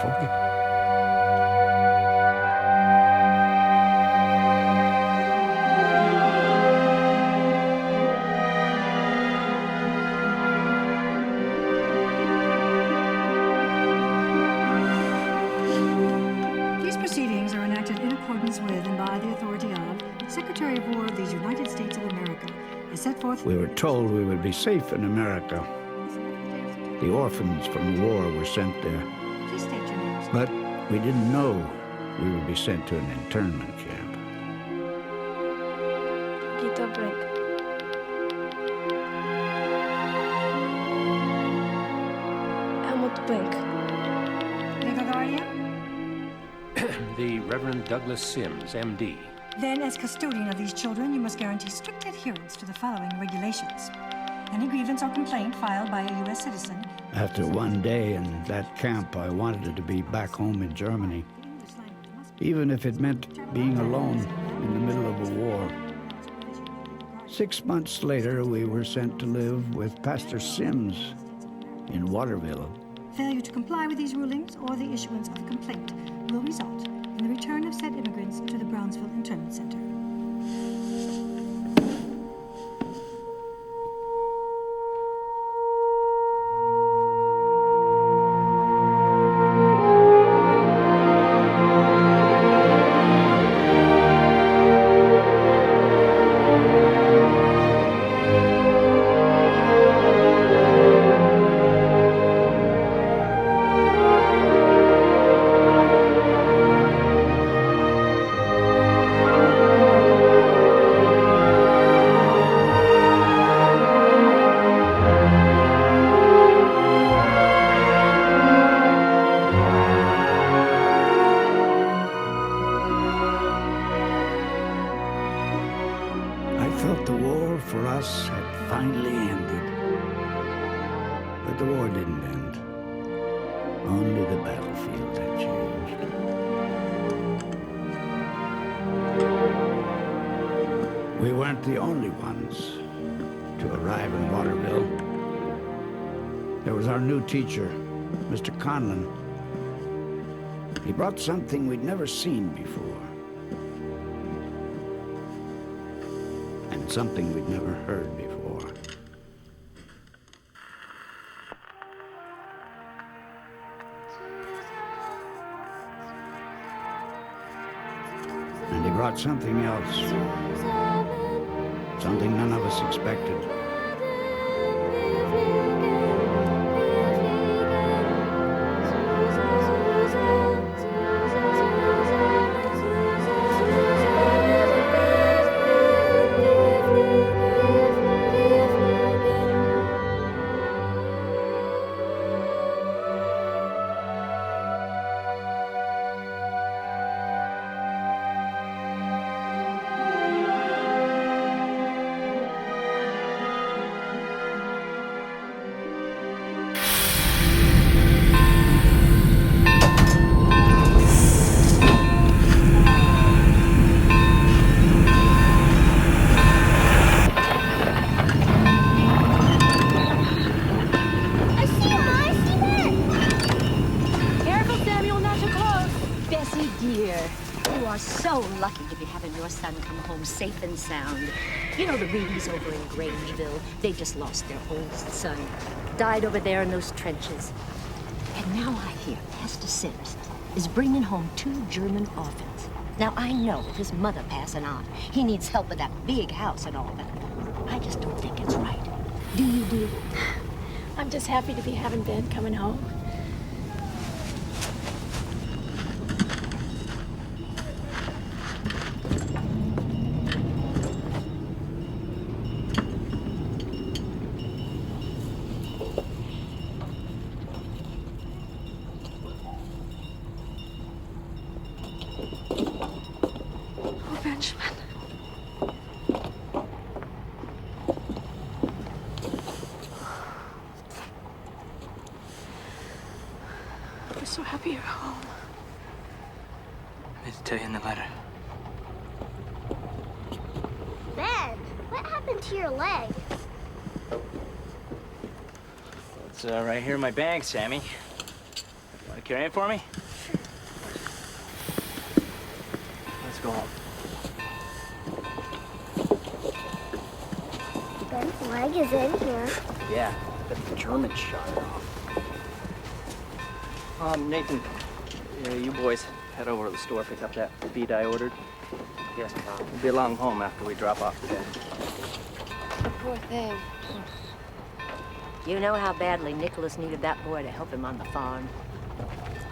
forget. These proceedings are enacted in accordance with and by the authority of Secretary of War of these United States of America, as set forth. We were told we would be safe in America. The orphans from the war were sent there. Please state your names. But we didn't know we would be sent to an internment camp. Kita break. Helmut Blink. Legal guardian? The Reverend Douglas Sims, M.D. Then, as custodian of these children, you must guarantee strict adherence to the following regulations. Any grievance or complaint filed by a U.S. citizen. After one day in that camp, I wanted to be back home in Germany, even if it meant being alone in the middle of a war. 6 months later, we were sent to live with Pastor Sims in Waterville. Failure to comply with these rulings or the issuance of a complaint will result in the return of said immigrants to the Brownsville Internment Center. I felt the war for us had finally ended. But the war didn't end. Only the battlefield had changed. We weren't the only ones to arrive in Waterville. There was our new teacher, Mr. Conlon. He brought something we'd never seen before. And something we'd never heard before. And he brought something else. Something none of us expected. You are so lucky to be having your son come home safe and sound. You know the Reeves over in Grangeville, they just lost their oldest son. Died over there in those trenches. And now I hear Pastor Sims is bringing home 2 German orphans. Now I know with his mother passing on, he needs help with that big house and all, but I just don't think it's right. Do you, dear? I'm just happy to be having Ben coming home. I'm so happy you're home. I meant to tell you in the letter. Ben, what happened to your leg? It's right here in my bag, Sammy. Want to carry it for me? Let's go home. Ben's leg is in here. Yeah, but the Germans shot it off. Nathan, you boys head over to the store, pick up that feed I ordered. Yes, Tom. We'll be along home after we drop off today. Poor thing. You know how badly Nicholas needed that boy to help him on the farm.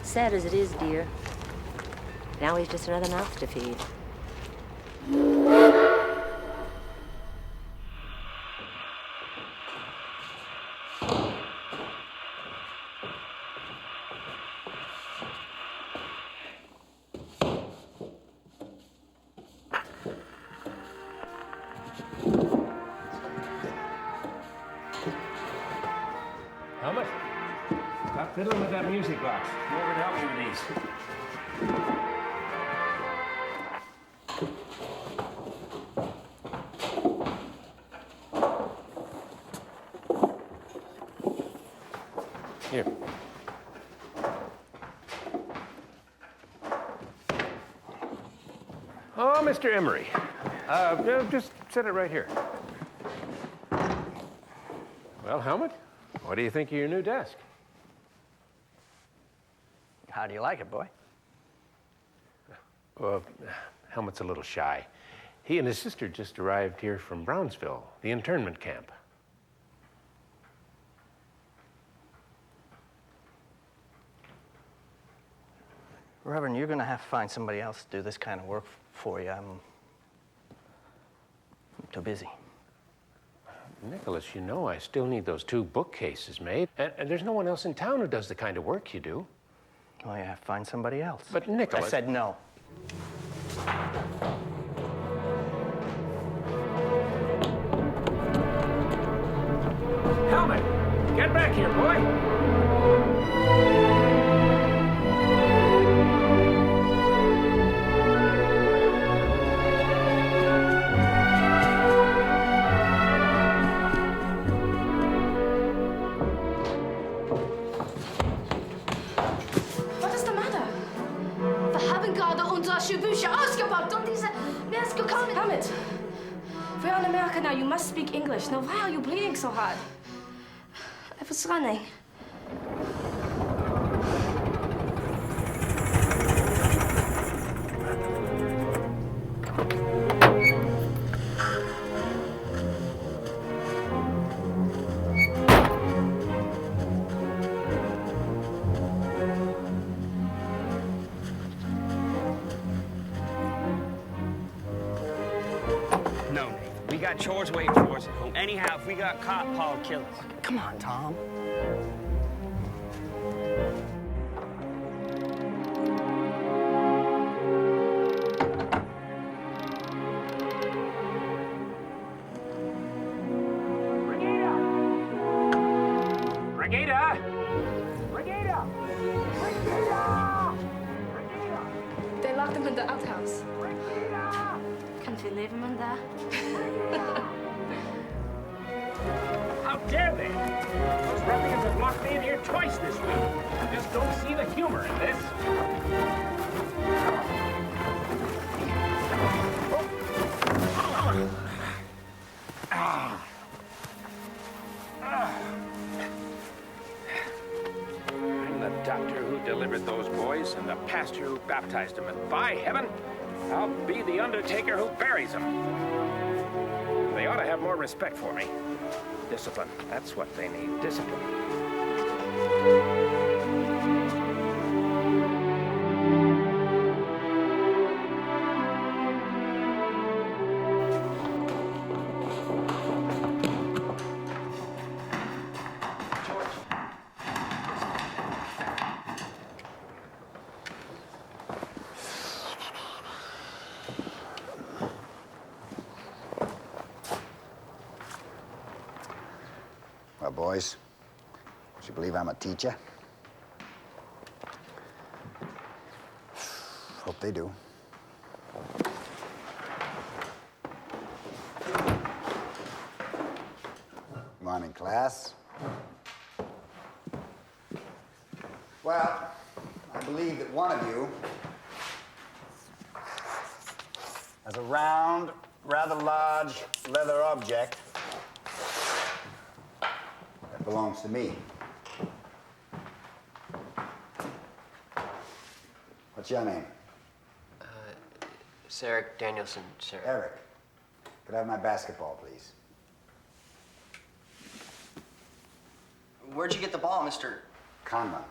Sad as it is, dear. Now he's just another mouth to feed. Helmet? Stop fiddling with that music box. Come over and help me with these. Here. Oh, Mr. Emery. Just set it right here. Well, Helmet, what do you think of your new desk? How do you like it, boy? Well, Helmet's a little shy. He and his sister just arrived here from Brownsville, the internment camp. Reverend, you're gonna have to find somebody else to do this kind of work for you. I'm too busy. Nicholas, you know I still need those 2 bookcases made, and there's no one else in town who does the kind of work you do. Well, you have to find somebody else. But Nicholas... I said no. Helmet, get back here, boy! Was ist der Matter? Wir haben gerade unsere Bücher ausgebaut und diese Wer ist gekommen? Helmet, we're in America now. You must speak English. Now, why are you bleeding so hard? I was running. No, Nathan. We got chores waiting for us at home. Anyhow, if we got caught, Paul would kill us. Come on, Tom. Brigada! Brigada! They locked him in the outhouse. Can't we leave him in there? How dare they? Those ruffians have locked me in here twice this week. I just don't see the humor in this. I'm the doctor who delivered those boys and the pastor who baptized them. And by heaven, I'll be the undertaker who buries them. They ought to have more respect for me. Discipline. That's what they need. Discipline. Well, boys, would you believe I'm a teacher? Hope they do. Morning, class. Well, I believe that one of you has a round, rather large leather object that belongs to me. What's your name? Eric Danielson, sir. Eric. Could I have my basketball, please? Where'd you get the ball, Mr. Conlon.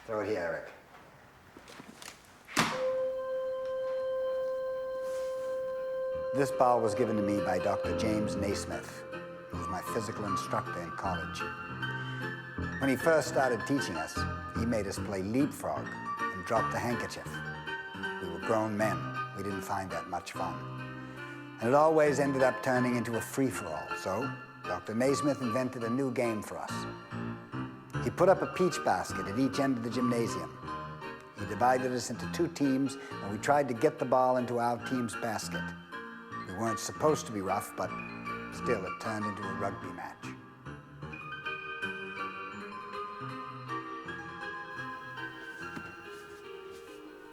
Throw it here, Eric. This ball was given to me by Dr. James Naismith, who was my physical instructor in college. When he first started teaching us, he made us play leapfrog and drop the handkerchief. We were grown men. We didn't find that much fun. And it always ended up turning into a free-for-all. So Dr. Naismith invented a new game for us. He put up a peach basket at each end of the gymnasium. He divided us into 2 teams, and we tried to get the ball into our team's basket. We weren't supposed to be rough, but still it turned into a rugby match.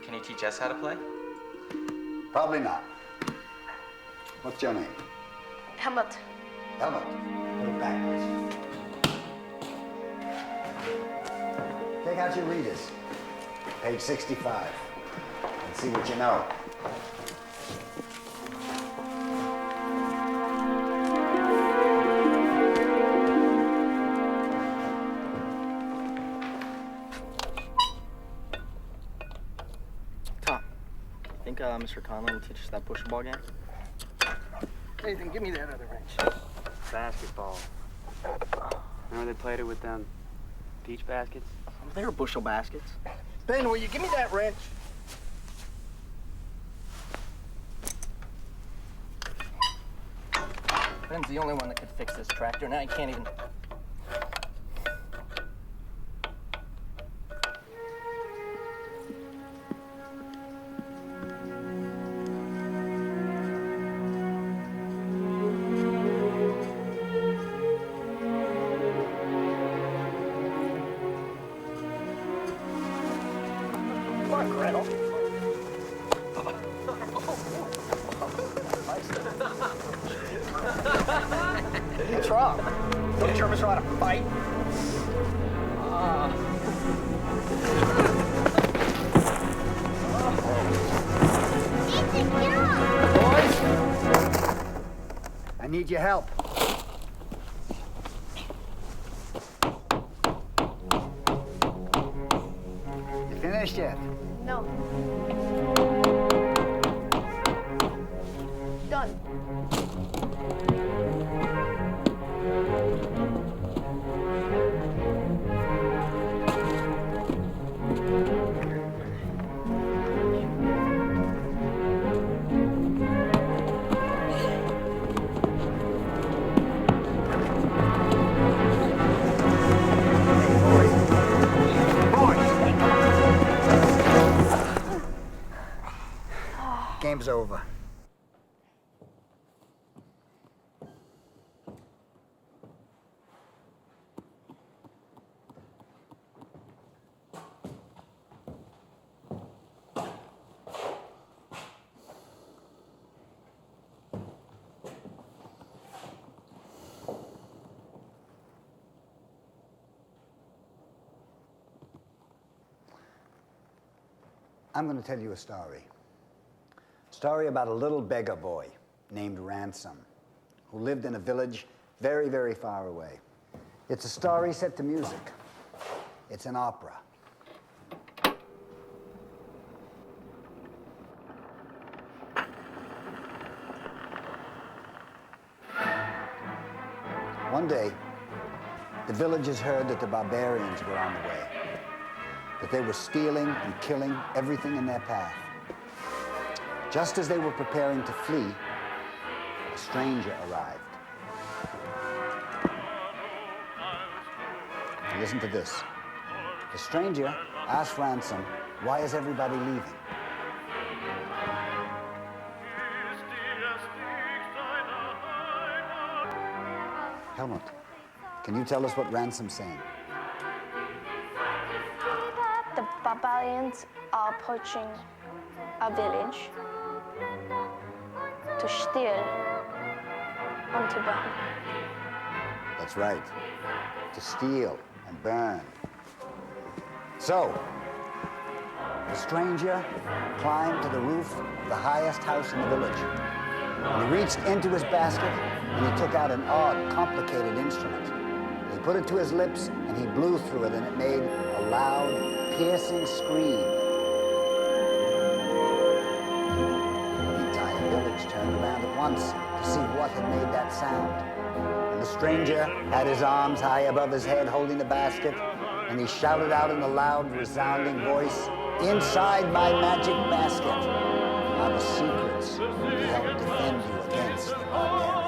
Can you teach us how to play? Probably not. What's your name? Helmut. Helmut. Put it backwards. Take out your readers. Page 65. And see what you know. Tom, think Mr. Conlon will teach us that pusher ball game? Hey, then give me that other wrench. Basketball. Remember they played it with them peach baskets? They were bushel baskets. Ben, will you give me that wrench? Ben's the only one that could fix this tractor. Now he can't even... What's wrong? Don't Germans know how to fight? Boys, I need your help. You finished yet? No. Done. Game's over. I'm going to tell you a story. Story about a little beggar boy named Ransom who lived in a village very, very far away. It's a story set to music. It's an opera. One day, the villagers heard that the barbarians were on the way, that they were stealing and killing everything in their path. Just as they were preparing to flee, a stranger arrived. Listen to this. The stranger asked Ransom, "Why is everybody leaving?" Helmut, can you tell us what Ransom's saying? The barbarians are approaching a village to steal and to burn. That's right. To steal and burn. So, the stranger climbed to the roof of the highest house in the village. And he reached into his basket and he took out an odd, complicated instrument. He put it to his lips and he blew through it and it made a loud, piercing scream. The entire village turned around at once to see what had made that sound. And the stranger had his arms high above his head holding the basket and he shouted out in a loud, resounding voice, "Inside my magic basket are the secrets to help defend you against the barbarians."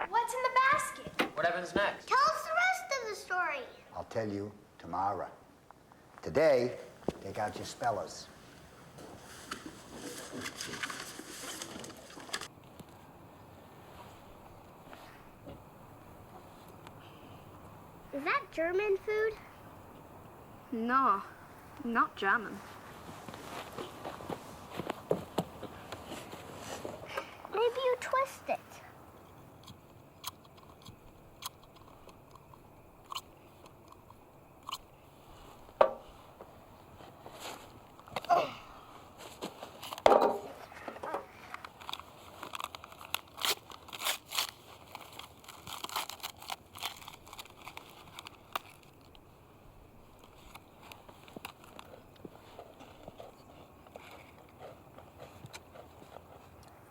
What's in the basket? What happens next? Tell us the rest of the story. I'll tell you tomorrow. Today, take out your spellers. Is that German food? No, not German. Maybe you twist it.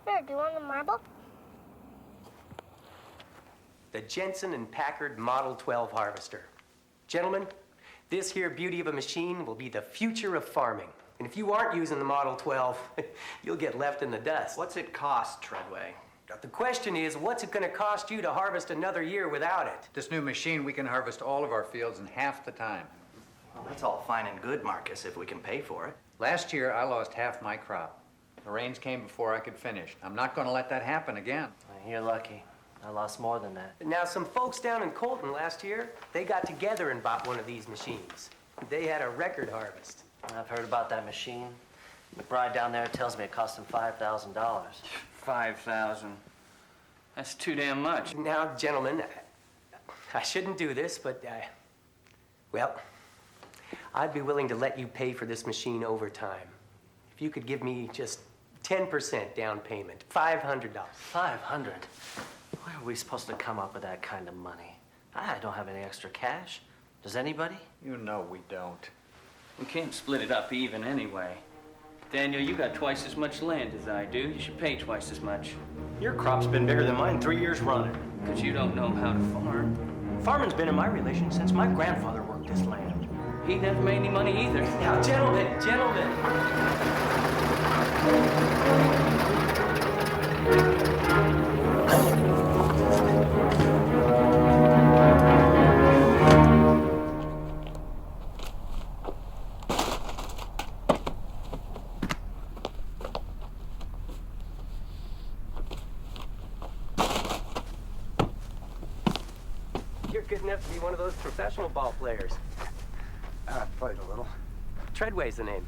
Here, do you want a marble? The Jensen and Packard Model 12 harvester. Gentlemen, this here beauty of a machine will be the future of farming. And if you aren't using the Model 12, you'll get left in the dust. What's it cost, Treadway? The question is, what's it gonna cost you to harvest another year without it? This new machine, we can harvest all of our fields in half the time. Well, that's all fine and good, Marcus, if we can pay for it. Last year, I lost half my crop. The rains came before I could finish. I'm not going to let that happen again. You're lucky. I lost more than that. Now, some folks down in Colton last year, they got together and bought one of these machines. They had a record harvest. I've heard about that machine. McBride down there tells me it cost him $5,000. $5,000. That's too damn much. Now, gentlemen, I shouldn't do this, but, well, I'd be willing to let you pay for this machine over time. If you could give me just 10% down payment, $500. $500? Where are we supposed to come up with that kind of money? I don't have any extra cash. Does anybody? You know we don't. We can't split it up even anyway. Daniel, you got twice as much land as I do. You should pay twice as much. Your crop's been bigger than mine 3 years running. Because you don't know how to farm. Farming's been in my relation since my grandfather worked this land. He never made any money either. Now, gentlemen. You're good enough to be one of those professional ball players. I played a little. Treadway's the name.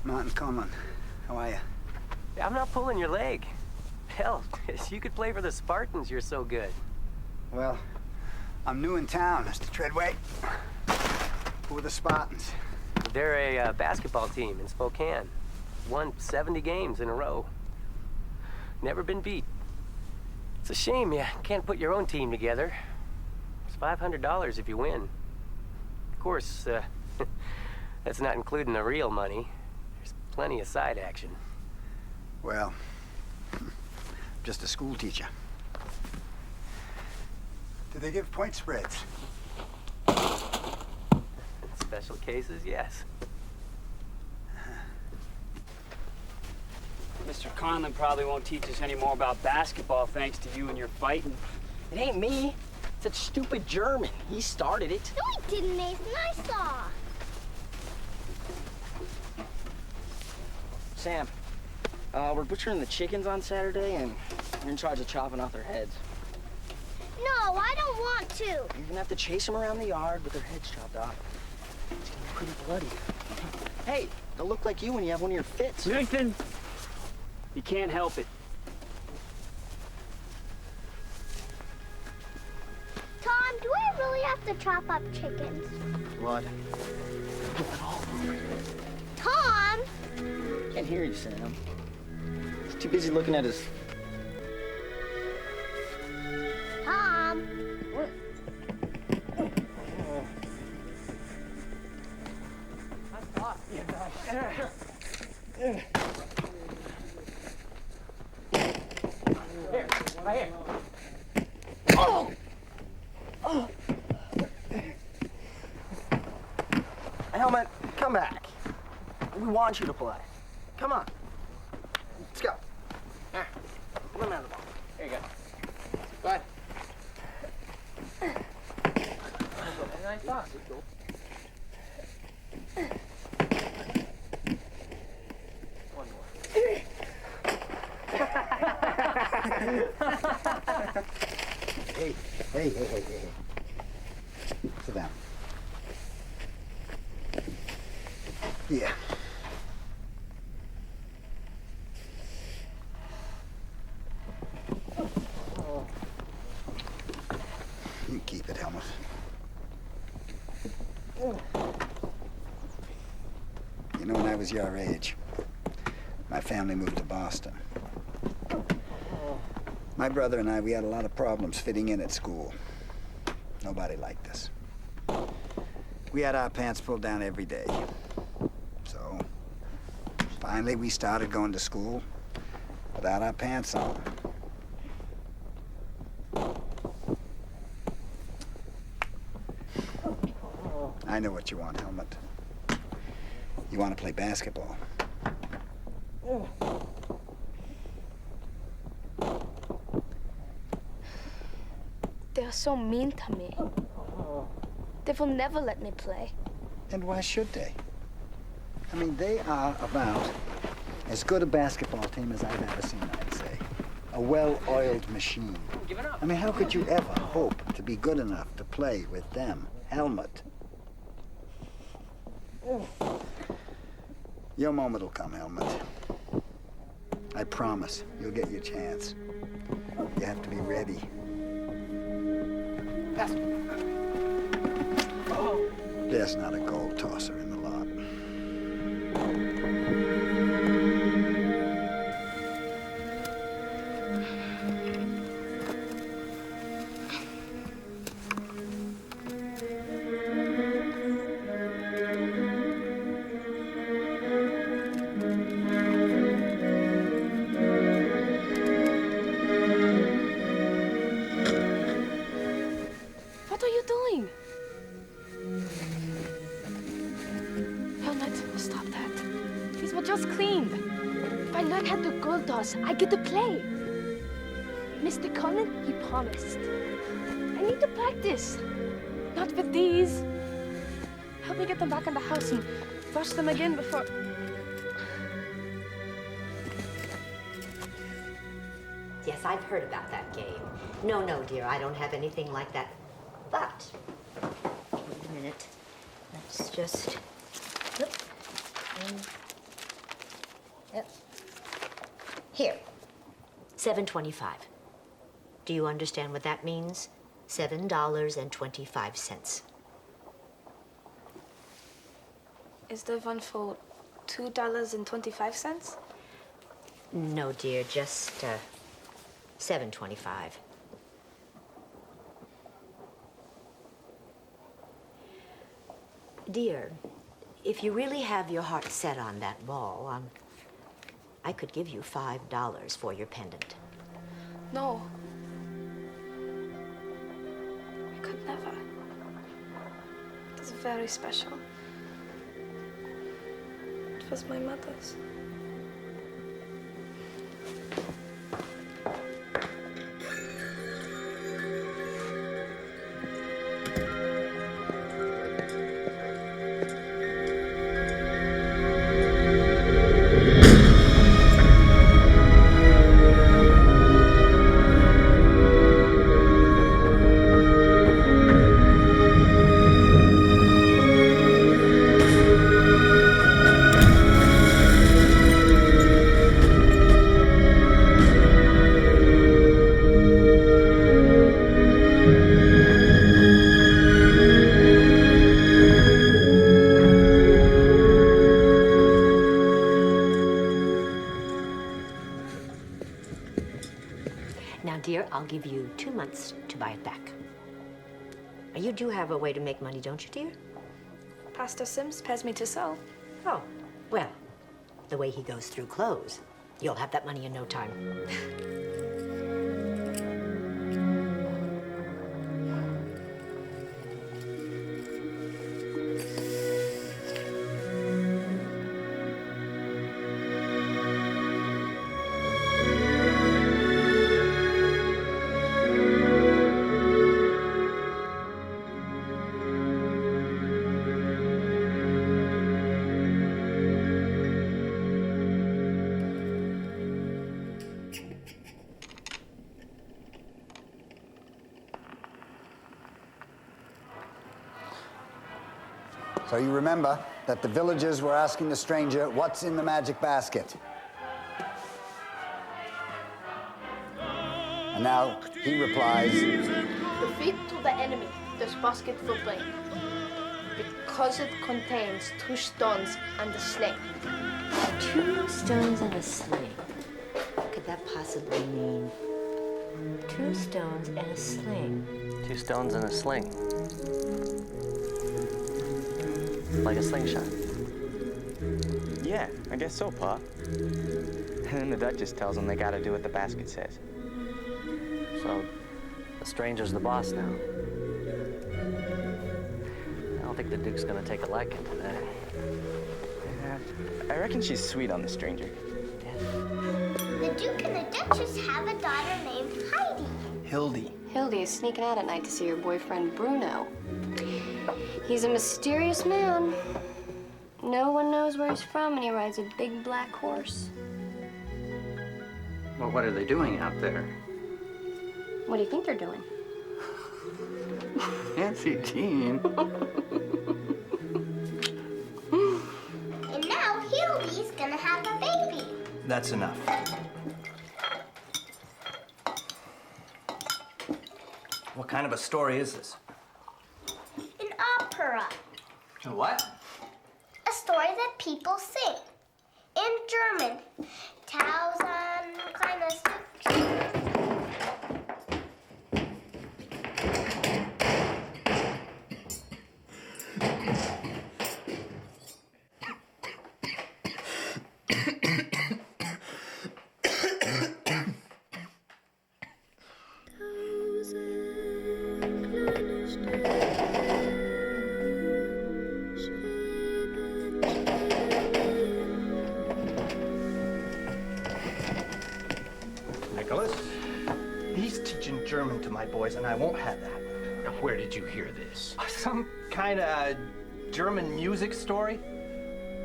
Martin Conlon. How are you? I'm not pulling your leg. Hell, you could play for the Spartans, you're so good. Well, I'm new in town, Mr. Treadway. Who are the Spartans? They're a basketball team in Spokane. Won 70 games in a row. Never been beat. It's a shame you can't put your own team together. It's $500 if you win. Of course, that's not including the real money. There's plenty of side action. Well, just a school teacher. Do they give point spreads? Special cases, yes. Mr. Conlon probably won't teach us any more about basketball thanks to you and your fighting. It ain't me. It's that stupid German. He started it. No, he didn't, Nathan. I saw. Sam, we're butchering the chickens on Saturday, and you're in charge of chopping off their heads. No, I don't want to. You're gonna have to chase them around the yard with their heads chopped off. It's gonna be pretty bloody. Hey, they'll look like you when you have one of your fits. Nathan, you can't help it. Tom, do I really have to chop up chickens? Blood. Tom! Can't hear you, Sam. He's too busy looking at his... Tom! Here, right here. Oh! Oh! Helmet, come back. We want you to play. Come on. Let's go. Here, let me have the ball. Here you go. Go ahead. Nice toss. One more. Hey. Sit down. Yeah. You keep it, Helmut. You know, when I was your age, my family moved to Boston. My brother and I, we had a lot of problems fitting in at school. Nobody liked us. We had our pants pulled down every day. So, finally we started going to school without our pants on. I know what you want, Helmut. You want to play basketball. They are so mean to me. They will never let me play. And why should they? I mean, they are about as good a basketball team as I've ever seen, I'd say. A well-oiled machine. Give it up. I mean, how could you ever hope to be good enough to play with them, Helmut? Your moment will come, Helmut. I promise you'll get your chance. You have to be ready. Pass. Oh. There's not a goal tosser in the lot. What are you doing? Helmut, stop that. These were just cleaned. If I learn how to goal toss, I get to play. Mr. Cullen, he promised. I need to practice. Not with these. Help me get them back in the house and wash them again before... Yes, I've heard about that game. No, dear, I don't have anything like that. But, wait a minute. Let's just... Yep. Here. $7.25. Do you understand what that means? $7.25. Is there one for $2.25? No, dear, just $7.25. Dear, if you really have your heart set on that ball, I could give you $5 for your pendant. No. I could never. It is very special. It was my mother's. buy it back. You do have a way to make money, don't you, dear? Pastor Sims pays me to sew. Oh, well, the way he goes through clothes, you'll have that money in no time. So you remember that the villagers were asking the stranger, what's in the magic basket? And now he replies, Defeat to the enemy, this basket will bring, because it contains 2 stones and a sling. 2 stones and a sling. What could that possibly mean? 2 stones and a sling. 2 stones and a sling. Like a slingshot. Yeah, I guess so, Pa. And then the Duchess tells them they gotta do what the basket says. So, the stranger's the boss now. I don't think the Duke's gonna take a liking to that. Yeah, I reckon she's sweet on the stranger. The Duke and the Duchess have a daughter named Heidi. Hildy. Hildy is sneaking out at night to see her boyfriend, Bruno. He's a mysterious man. No one knows where he's from, and he rides a big black horse. Well, what are they doing out there? What do you think they're doing? Nancy Jean. And now Hildy's gonna have a baby. That's enough. What kind of a story is this? An opera. What? A story that people sing. In German. 1000 kleine Stückchen. He's teaching German to my boys, and I won't have that. Now, where did you hear this? Some kind of German music story?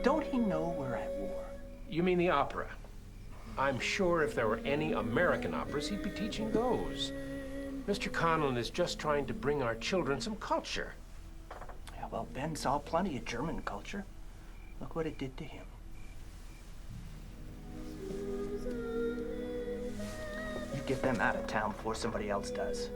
Don't he know we're at war? You mean the opera? I'm sure if there were any American operas, he'd be teaching those. Mr. Conlon is just trying to bring our children some culture. Yeah, well, Ben saw plenty of German culture. Look what it did to him. You get them out of town before somebody else does.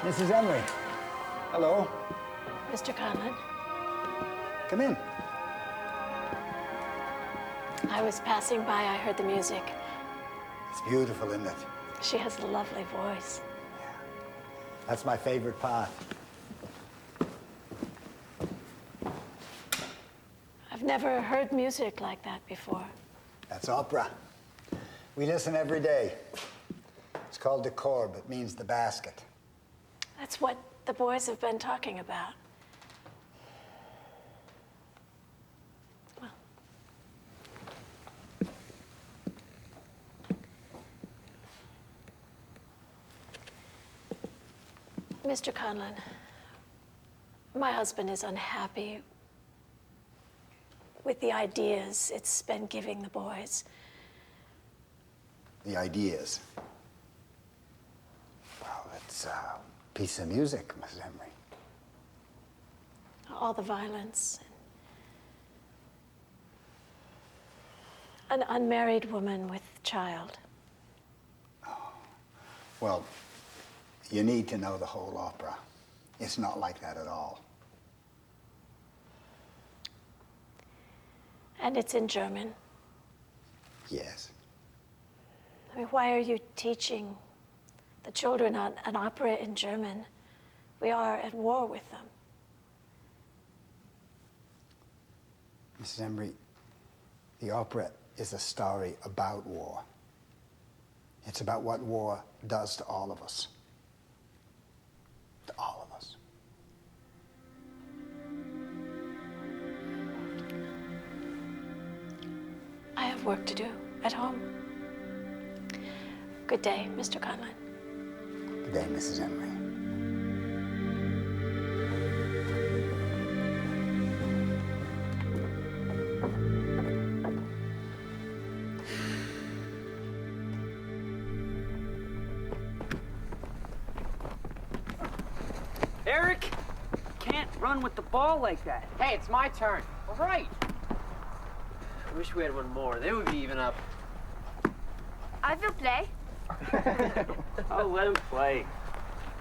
Mrs. Emery. Hello. Mr. Conlon, Come in. I was passing by. I heard the music. It's beautiful, isn't it? She has a lovely voice. That's my favorite part. I've never heard music like that before. That's opera. We listen every day. It's called the corb. It means the basket. That's what the boys have been talking about. Well. Mr. Conlon, my husband is unhappy with the ideas it's been giving the boys. The ideas. Well, it's a piece of music, Mrs. Emery. All the violence. An unmarried woman with child. Well, you need to know the whole opera. It's not like that at all. And it's in German. Yes. I mean, why are you teaching the children an opera in German? We are at war with them. Mrs. Emery, the opera is a story about war. It's about what war does to all of us. To all of us. I have work to do at home. Good day, Mr. Conlon. Good day, Mrs. Emery. Eric, can't run with the ball like that. Hey, it's my turn. All right. I wish we had one more. Then we'd be even up. I will play. Oh, let him play.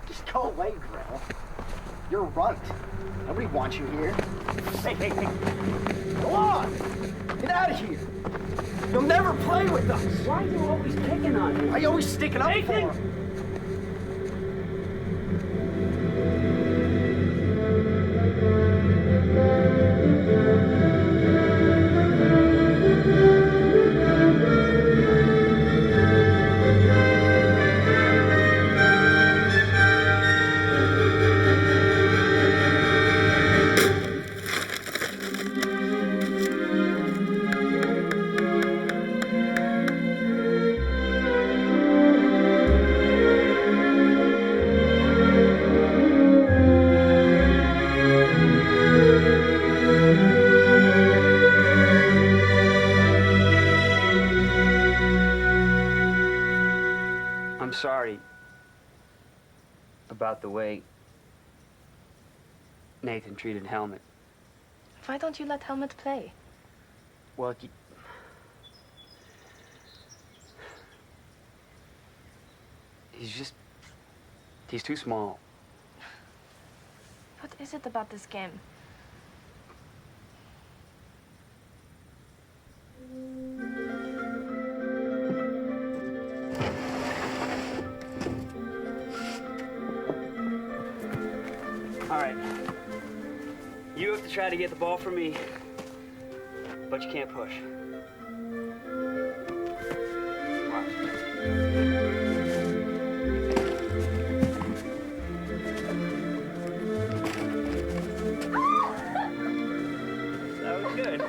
Just go away, Grell. You're right. Nobody wants you here. Hey, hey, hey. Go on. Get out of here. You'll never play with us. Why are you always picking on him? Why are you always sticking up for him? I'm sorry about the way Nathan treated Helmut. Why don't you let Helmut play? Well, he's too small. What is it about this game? All right. You have to try to get the ball from me, but you can't push. That was good.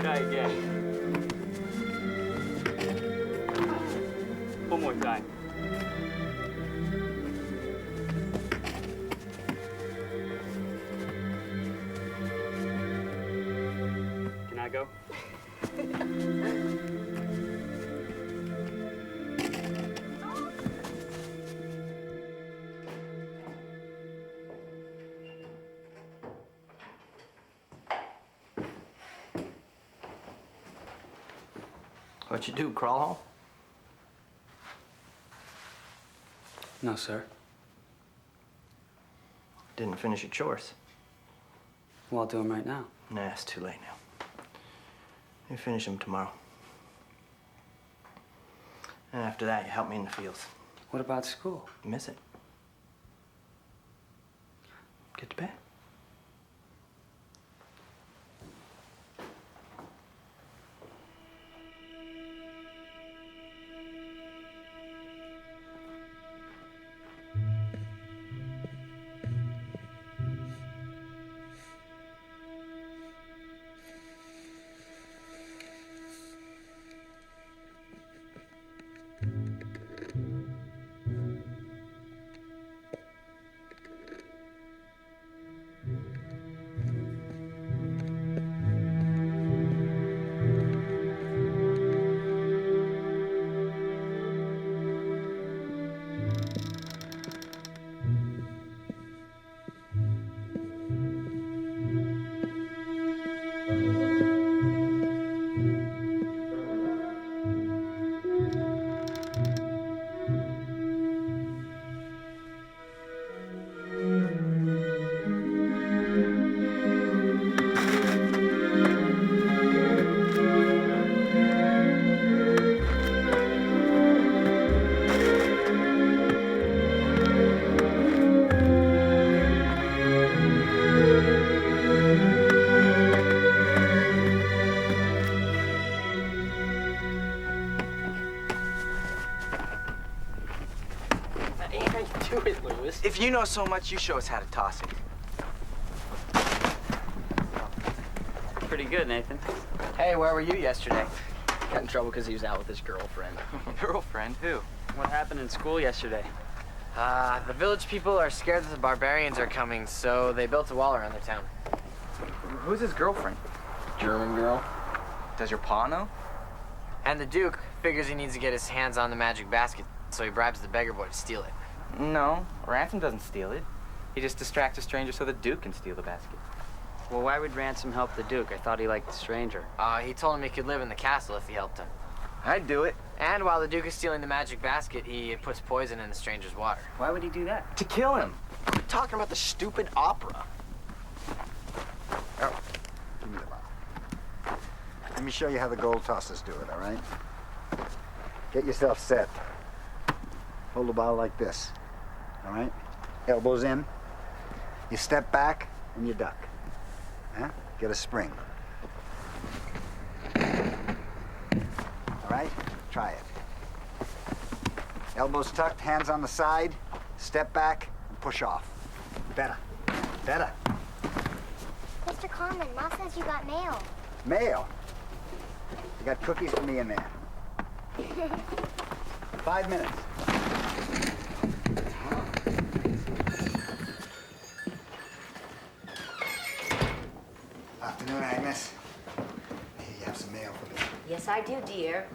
Try again. One more time. Can I go? What'd you do, crawl home? No, sir. Didn't finish your chores. Well, I'll do them right now. Nah, it's too late now. You finish them tomorrow. And after that, you help me in the fields. What about school? You miss it. Get to bed. If you know so much, you show us how to toss it. Pretty good, Nathan. Hey, where were you yesterday? Got in trouble because he was out with his girlfriend. Girlfriend? Who? What happened in school yesterday? The village people are scared that the barbarians are coming, so they built a wall around their town. Who's his girlfriend? German girl. Does your pa know? And the Duke figures he needs to get his hands on the magic basket, so he bribes the beggar boy to steal it. No, Ransom doesn't steal it. He just distracts a stranger so the Duke can steal the basket. Well, why would Ransom help the Duke? I thought he liked the stranger. He told him he could live in the castle if he helped him. I'd do it. And while the Duke is stealing the magic basket, he puts poison in the stranger's water. Why would he do that? To kill him. We're talking about the stupid opera. Oh, give me the ball. Let me show you how the gold tossers do it, all right? Get yourself set. Hold the ball like this, all right? Elbows in. You step back and you duck. Huh? Get a spring. All right? Try it. Elbows tucked, hands on the side. Step back and push off. Better. Better. Mr. Carmen, Mom says you got mail. Mail. You got cookies for me in there. 5 minutes. Afternoon, Agnes. Here, you have some mail for me. Yes, I do, dear.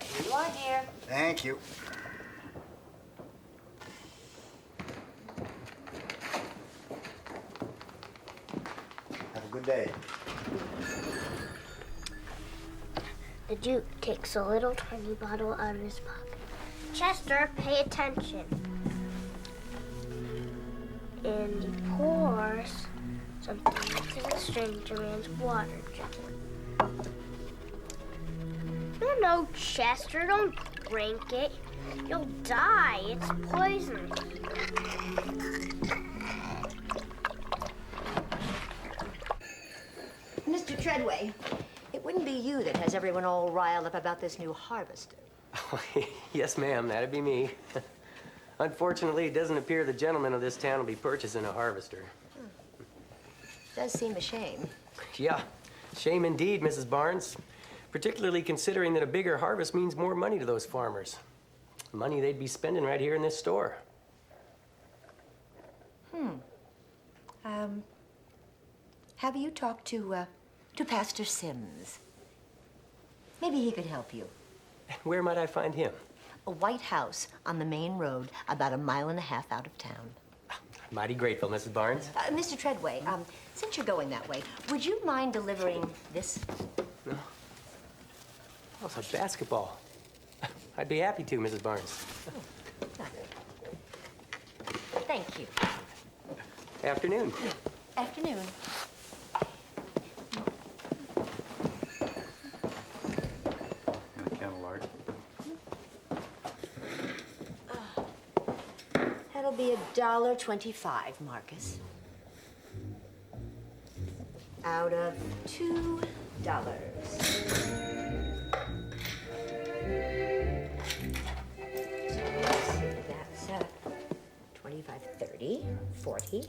Here you are, dear. Thank you. Have a good day. The Duke takes a little tiny bottle out of his pocket. Chester, pay attention. And he pours something into the stranger man's water jar. No, Chester, don't drink it. You'll die. It's poison. Mr. Treadway, it wouldn't be you that has everyone all riled up about this new harvester. Yes, ma'am, that'd be me. Unfortunately, it doesn't appear the gentleman of this town will be purchasing a harvester. Does seem a shame. Yeah, shame indeed, Mrs. Barnes. Particularly considering that a bigger harvest means more money to those farmers. Money they'd be spending right here in this store. Have you talked to Pastor Sims? Maybe he could help you. Where might I find him? A white house on the main road about 1.5 miles out of town. Mighty grateful, Mrs. Barnes. Mr. Treadway, since you're going that way, would you mind delivering this? No. Oh, it's a basketball. I'd be happy to, Mrs. Barnes. Thank you. Afternoon. Afternoon. And a kettle large. That'll be $1.25, Marcus. Out of $2. That's 25, 30, 40,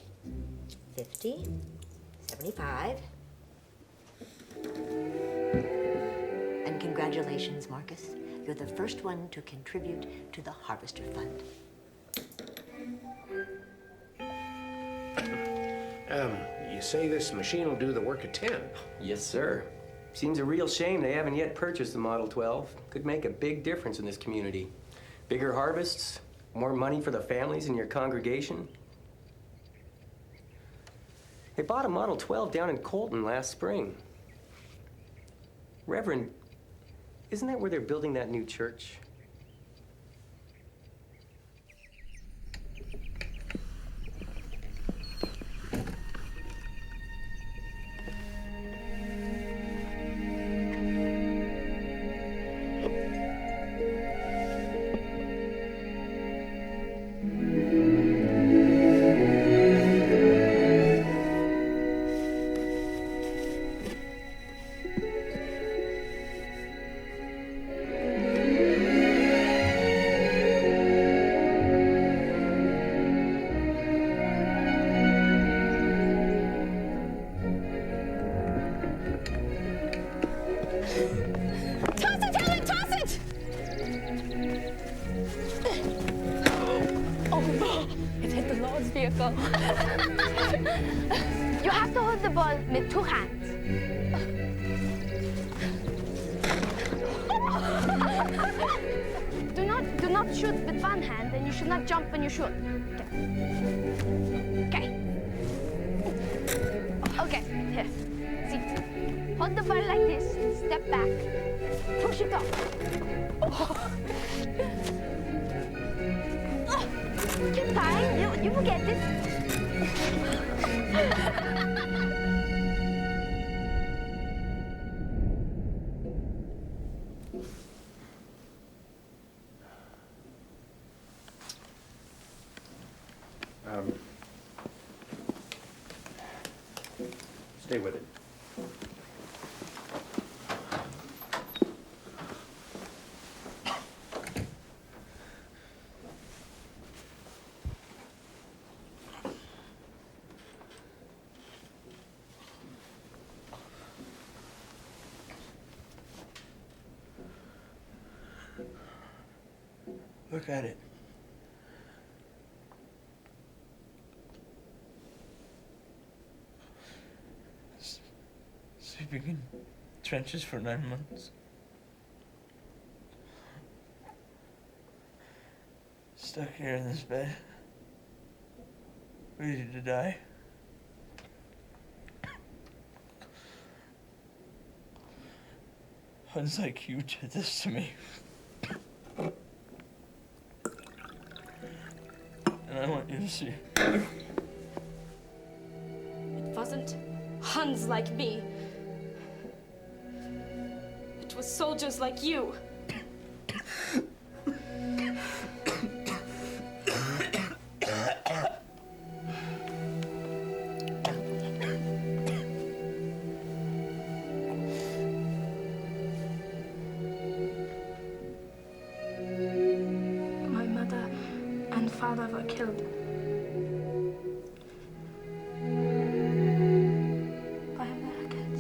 50, 75. And congratulations, Marcus. You're the first one to contribute to the Harvester Fund. You say this machine will do the work of 10? Yes, sir. Seems a real shame they haven't yet purchased the Model 12. Could make a big difference in this community. Bigger harvests, more money for the families in your congregation. They bought a Model 12 down in Colton last spring. Reverend, isn't that where they're building that new church? Toss it, Helen! Toss it! Oh no! It hit the Lord's vehicle. You have to hold the ball with 2 hands. Do not shoot with one hand, and you should not jump when you shoot. Okay. Okay. Here. See. Hold the ball like this. Step back. Push it up. Keep time. You will get it. Stay with it. Look at it. Sleeping in trenches for 9 months. Stuck here in this bed. Ready to die. Huns like you did this to me. And I want you to see. It wasn't Huns like me. It was soldiers like you. My mother and father were killed. By Americans.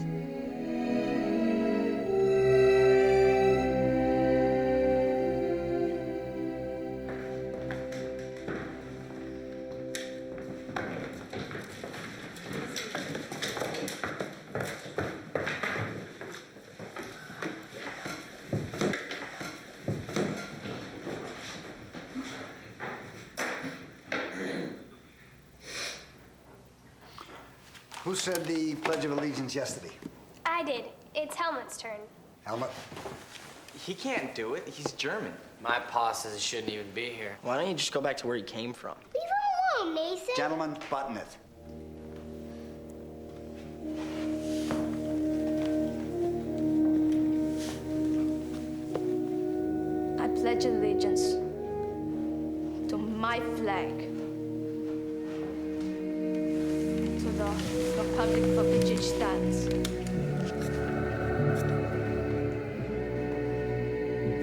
said the Pledge of Allegiance yesterday? I did. It's Helmut's turn. Helmut? He can't do it. He's German. My pa says he shouldn't even be here. Why don't you just go back to where you came from? Leave him alone, Mason. Gentlemen, button it. I pledge allegiance to my flag, to the republic for which it stands,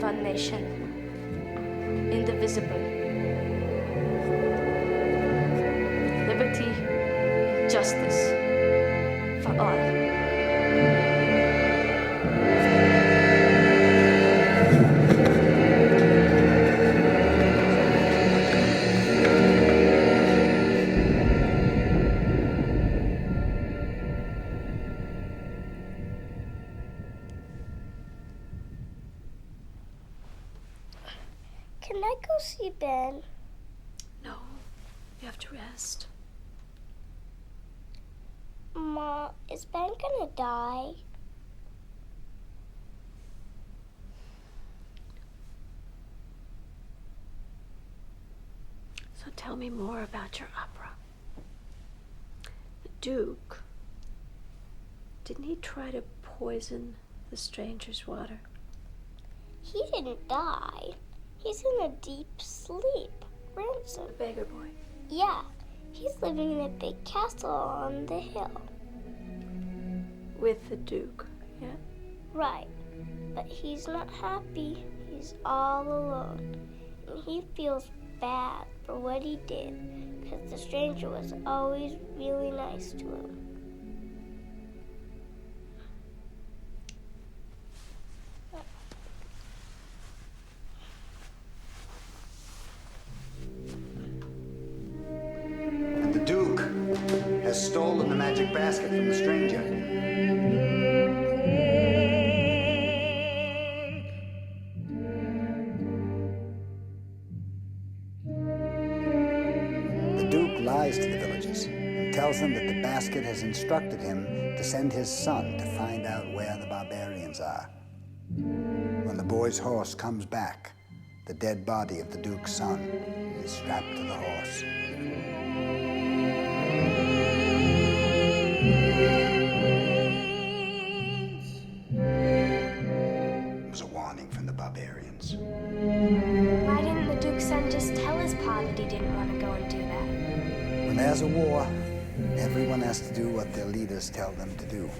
one nation, indivisible, liberty, justice for all. Can I go see Ben? No, you have to rest. Ma, is Ben gonna die? So tell me more about your opera. The Duke, didn't he try to poison the stranger's water? He didn't die. He's in a deep sleep. Ransom. The beggar boy. Yeah, he's living in a big castle on the hill. With the Duke, yeah? Right, but he's not happy. He's all alone. And he feels bad for what he did, because the stranger was always really nice to him. And the Duke has stolen the magic basket from the stranger. The Duke lies to the villagers and tells them that the basket has instructed him to send his son to find out where the barbarians are. When the boy's horse comes back, the dead body of the Duke's son is strapped to the horse. It was a warning from the barbarians. Why didn't the Duke's son just tell his pa that he didn't want to go and do that? When there's a war, everyone has to do what their leaders tell them to do.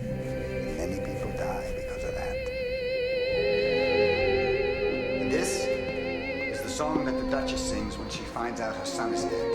And many people die because of that. And this is the song that the Duchess sings when she finds out her son is dead.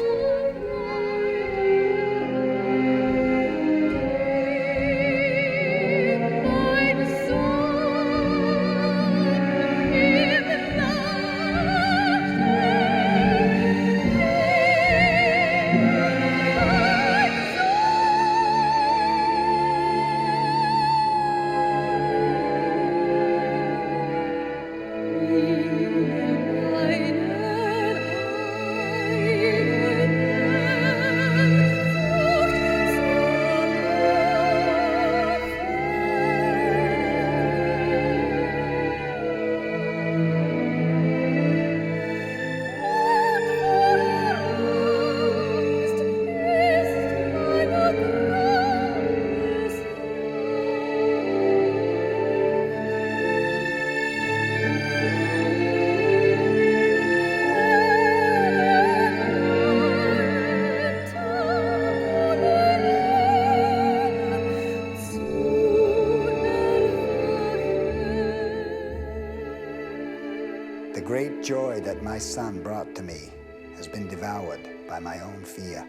The great joy that my son brought to me has been devoured by my own fear,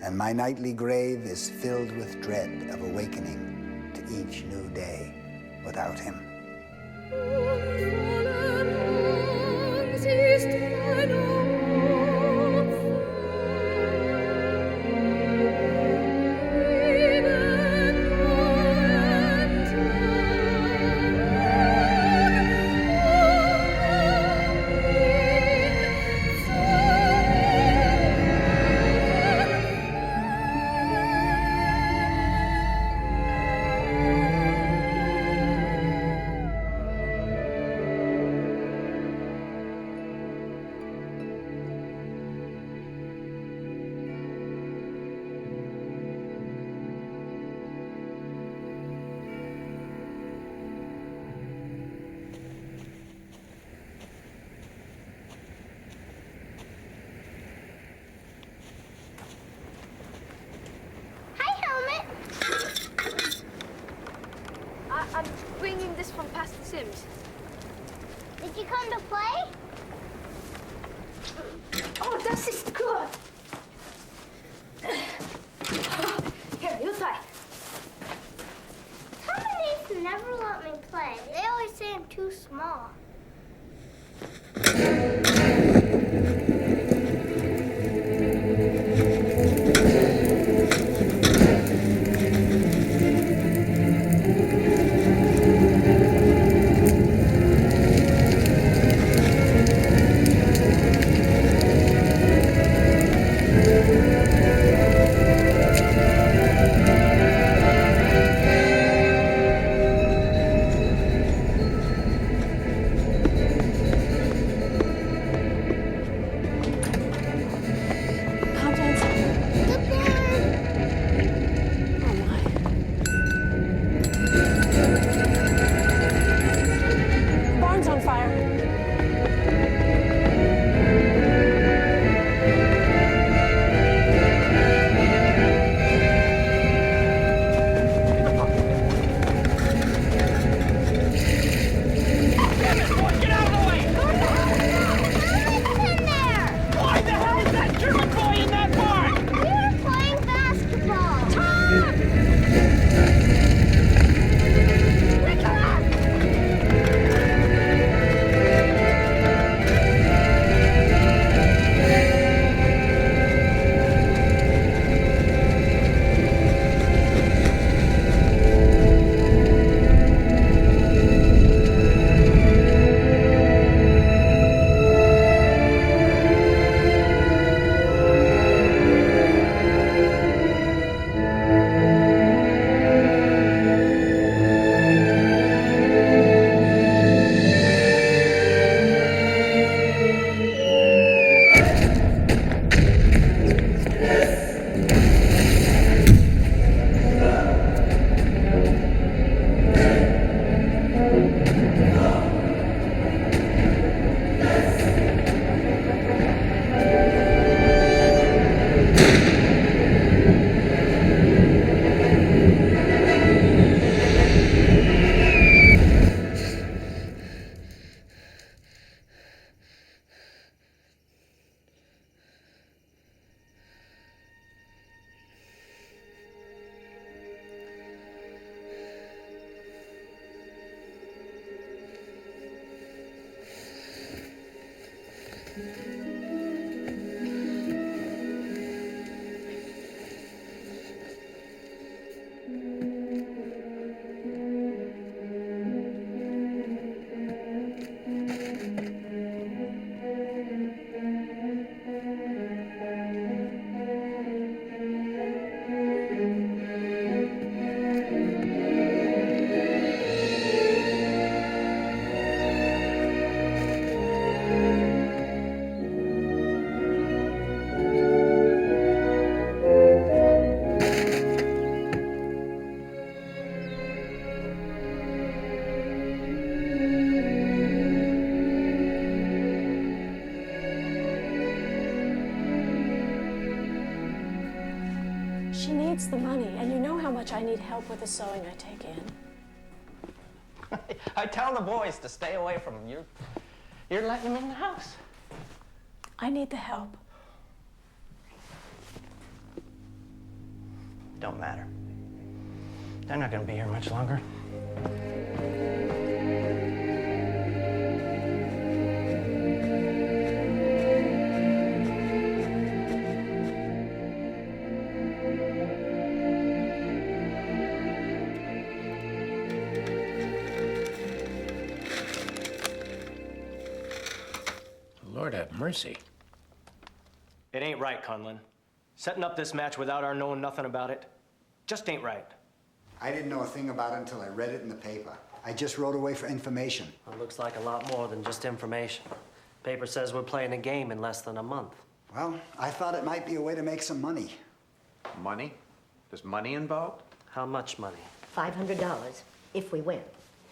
and my nightly grave is filled with dread of awakening to each new day without him. you come to play? Oh, das ist gut. Here, you try. Tom and Nathan never let me play. They always say I'm too small. Barn's on fire. Get out of the way! Why the hell is that German boy in that barn? We were playing basketball. Tom! She needs the money, and you know how much I need help with the sewing I take in. I tell the boys to stay away from him. You're letting him in the house. I need the help. Don't matter. They're not gonna be here much longer. Lord have mercy. It ain't right, Conlon. Setting up this match without our knowing nothing about it just ain't right. I didn't know a thing about it until I read it in the paper. I just wrote away for information. It looks like a lot more than just information. Paper says we're playing a game in less than a month. Well, I thought it might be a way to make some money. Money? There's money involved? How much money? $500 if we win.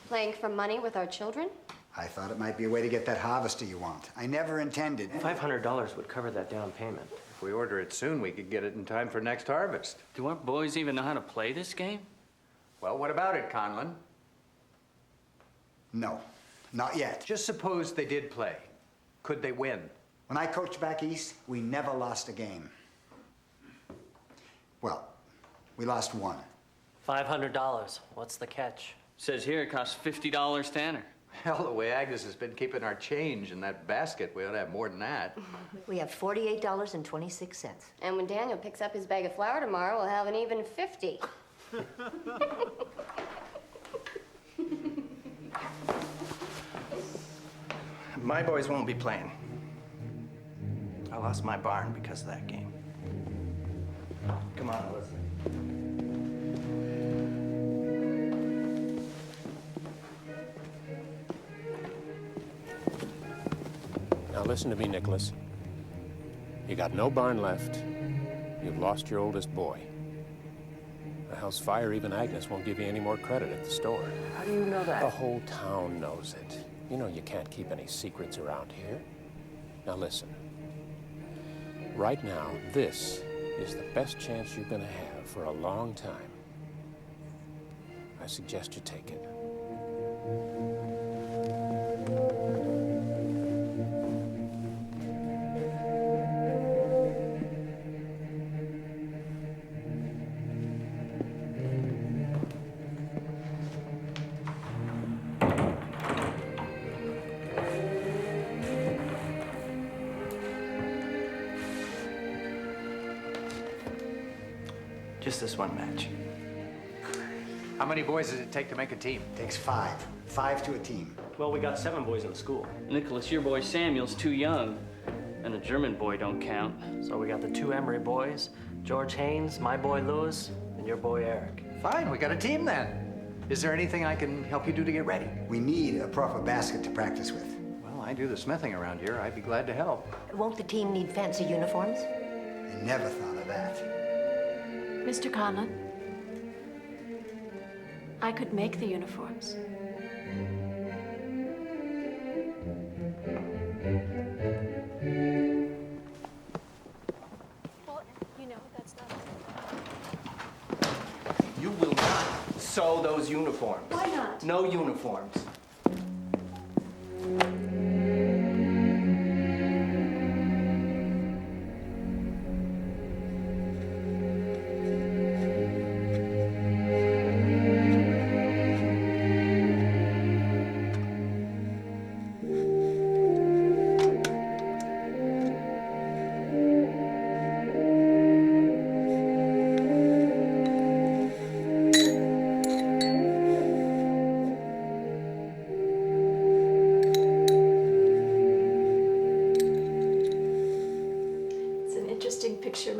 Playing for money with our children? I thought it might be a way to get that harvester you want. I never intended. $500 would cover that down payment. If we order it soon, we could get it in time for next harvest. Do our boys even know how to play this game? Well, what about it, Conlon? No. Not yet. Just suppose they did play. Could they win? When I coached back east, we never lost a game. Well, we lost one. $500. What's the catch? Says here it costs $50 to enter. Hell, the way Agnes has been keeping our change in that basket, we ought to have more than that. We have $48.26. And when Daniel picks up his bag of flour tomorrow, we'll have an even 50. My boys won't be playing. I lost my barn because of that game. Come on, Elizabeth. Now listen to me, Nicholas. You got no barn left. You've lost your oldest boy. The house fire, even Agnes won't give you any more credit at the store. How do you know that? The whole town knows it. You know you can't keep any secrets around here. Now listen. Right now, this is the best chance you're gonna have for a long time. I suggest you take it. Just this one match. How many boys does it take to make a team? Takes 5. 5 to a team. Well, we got 7 boys in the school. Nicholas, your boy Samuel's too young. And a German boy don't count. So we got the 2 Emory boys, George Haynes, my boy Louis, and your boy Eric. Fine, we got a team then. Is there anything I can help you do to get ready? We need a proper basket to practice with. Well, I do the smithing around here. I'd be glad to help. Won't the team need fancy uniforms? I never thought of that. Mr. Conlon, I could make the uniforms. Well, you know, that's not... You will not sew those uniforms. Why not? No uniforms.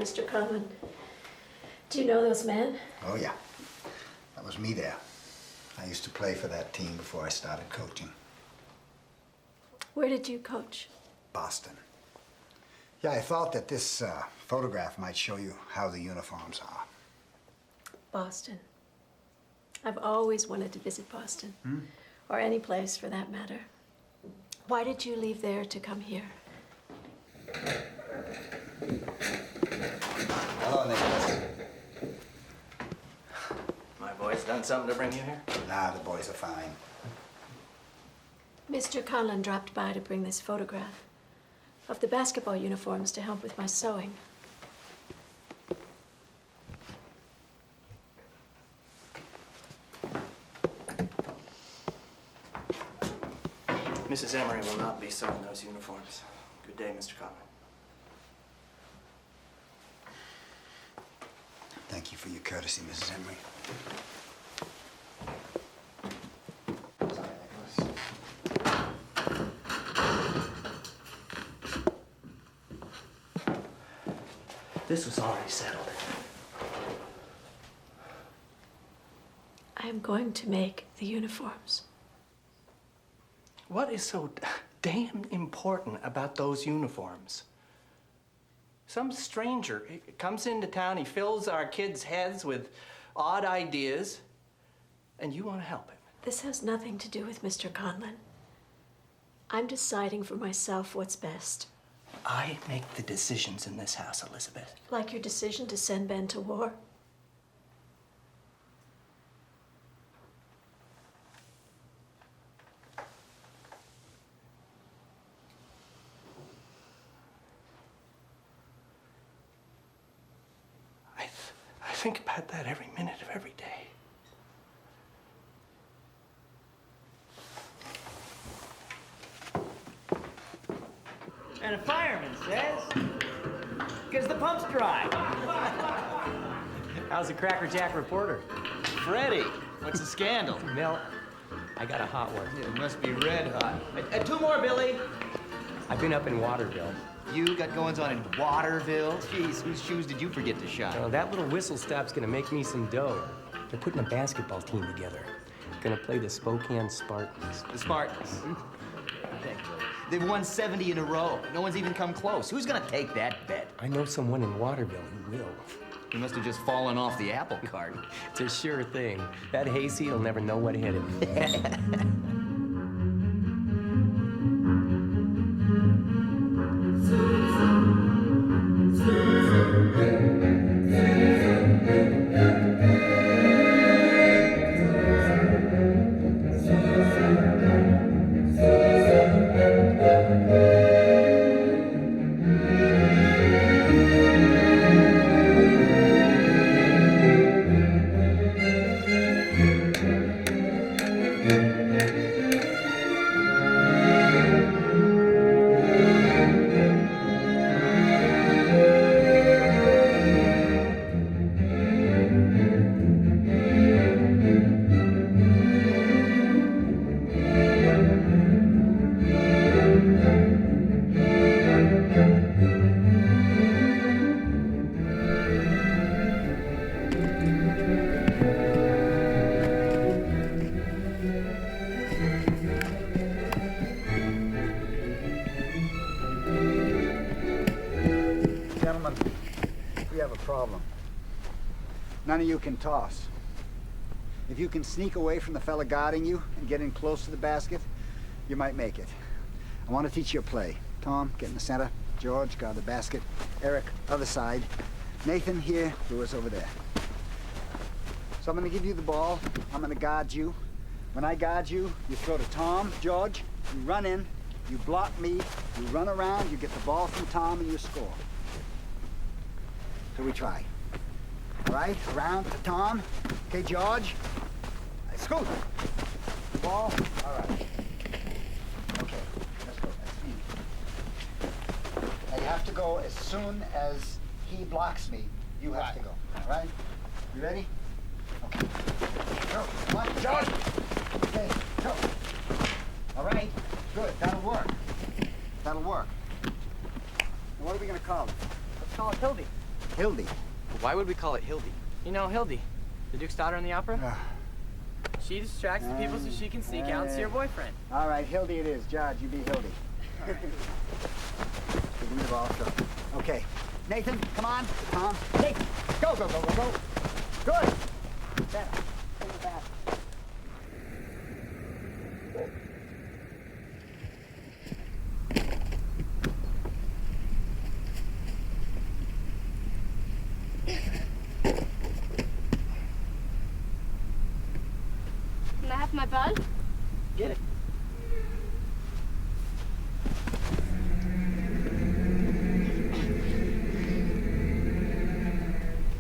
Mr. Conlon. Do you know those men? Oh, yeah. That was me there. I used to play for that team before I started coaching. Where did you coach? Boston. Yeah, I thought that this photograph might show you how the uniforms are. Boston. I've always wanted to visit Boston. Or any place for that matter. Why did you leave there to come here? Hello, Nicholas. My boys done something to bring you here? Nah, the boys are fine. Mr. Conlon dropped by to bring this photograph of the basketball uniforms to help with my sewing. Mrs. Emery will not be sewing those uniforms. Good day, Mr. Conlon. Thank you for your courtesy, Mrs. Emery. Sorry, Nicholas. This was already settled. I am going to make the uniforms. What is so damn important about those uniforms? Some stranger comes into town, he fills our kids' heads with odd ideas, and you want to help him. This has nothing to do with Mr. Conlon. I'm deciding for myself what's best. I make the decisions in this house, Elizabeth. Like your decision to send Ben to war. think about that every minute of every day. And a fireman says, because the pump's dry. How's the Cracker Jack reporter? Freddie, what's the scandal? Mel, I got a hot one. It must be red hot. Two more, Billy. I've been up in Waterville. You got goings on in Waterville? Jeez, whose shoes did you forget to shine? Well, that little whistle stop's gonna make me some dough. They're putting a basketball team together. Gonna play the Spokane Spartans. The Spartans. They've won 70 in a row. No one's even come close. Who's gonna take that bet? I know someone in Waterville who will. He must have just fallen off the apple cart. It's a sure thing. That hayseed will never know what hit him. Gentlemen, we have a problem. None of you can toss. If you can sneak away from the fella guarding you and get in close to the basket, you might make it. I want to teach you a play. Tom, get in the center. George, guard the basket. Eric, other side. Nathan, here. Louis, over there. So I'm going to give you the ball. I'm going to guard you. When I guard you, you throw to Tom. George, you run in. You block me. You run around. You get the ball from Tom, and you score. So we try. All right, around to Tom. Okay, George. Scoot. The ball. All right. Okay, let's go. That's me. Now you have to go as soon as he blocks me. You have to go. All right? You ready? Okay. Go. Come on, George. Okay, go. All right. Good. That'll work. That'll work. Now what are we going to call it? Let's call it Hildy. Hildy. Why would we call it Hildy? You know Hildy, the Duke's daughter in the opera? She distracts the people so she can sneak out and see her boyfriend. All right, Hildy it is. Judge, you be Hildy. Give me the ball, go. Okay. Nathan, come on. Tom. Nathan, go, go, go, go, go. Good. Better. In the back. Can I have my ball? Get it.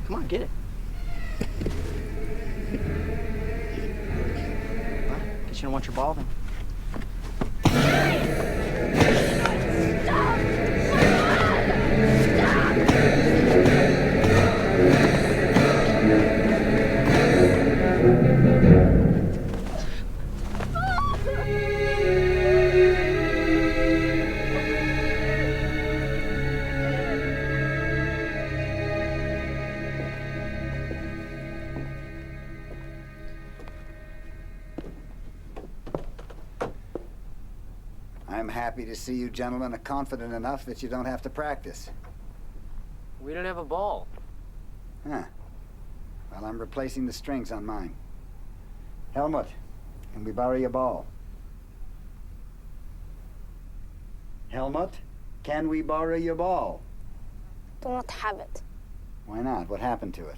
Come on, get it. Well, guess you don't want your ball then. I'm happy to see you gentlemen are confident enough that you don't have to practice. We don't have a ball. Huh. Well, I'm replacing the strings on mine. Helmut, can we borrow your ball? Helmut, can we borrow your ball? Do not have it. Why not? What happened to it?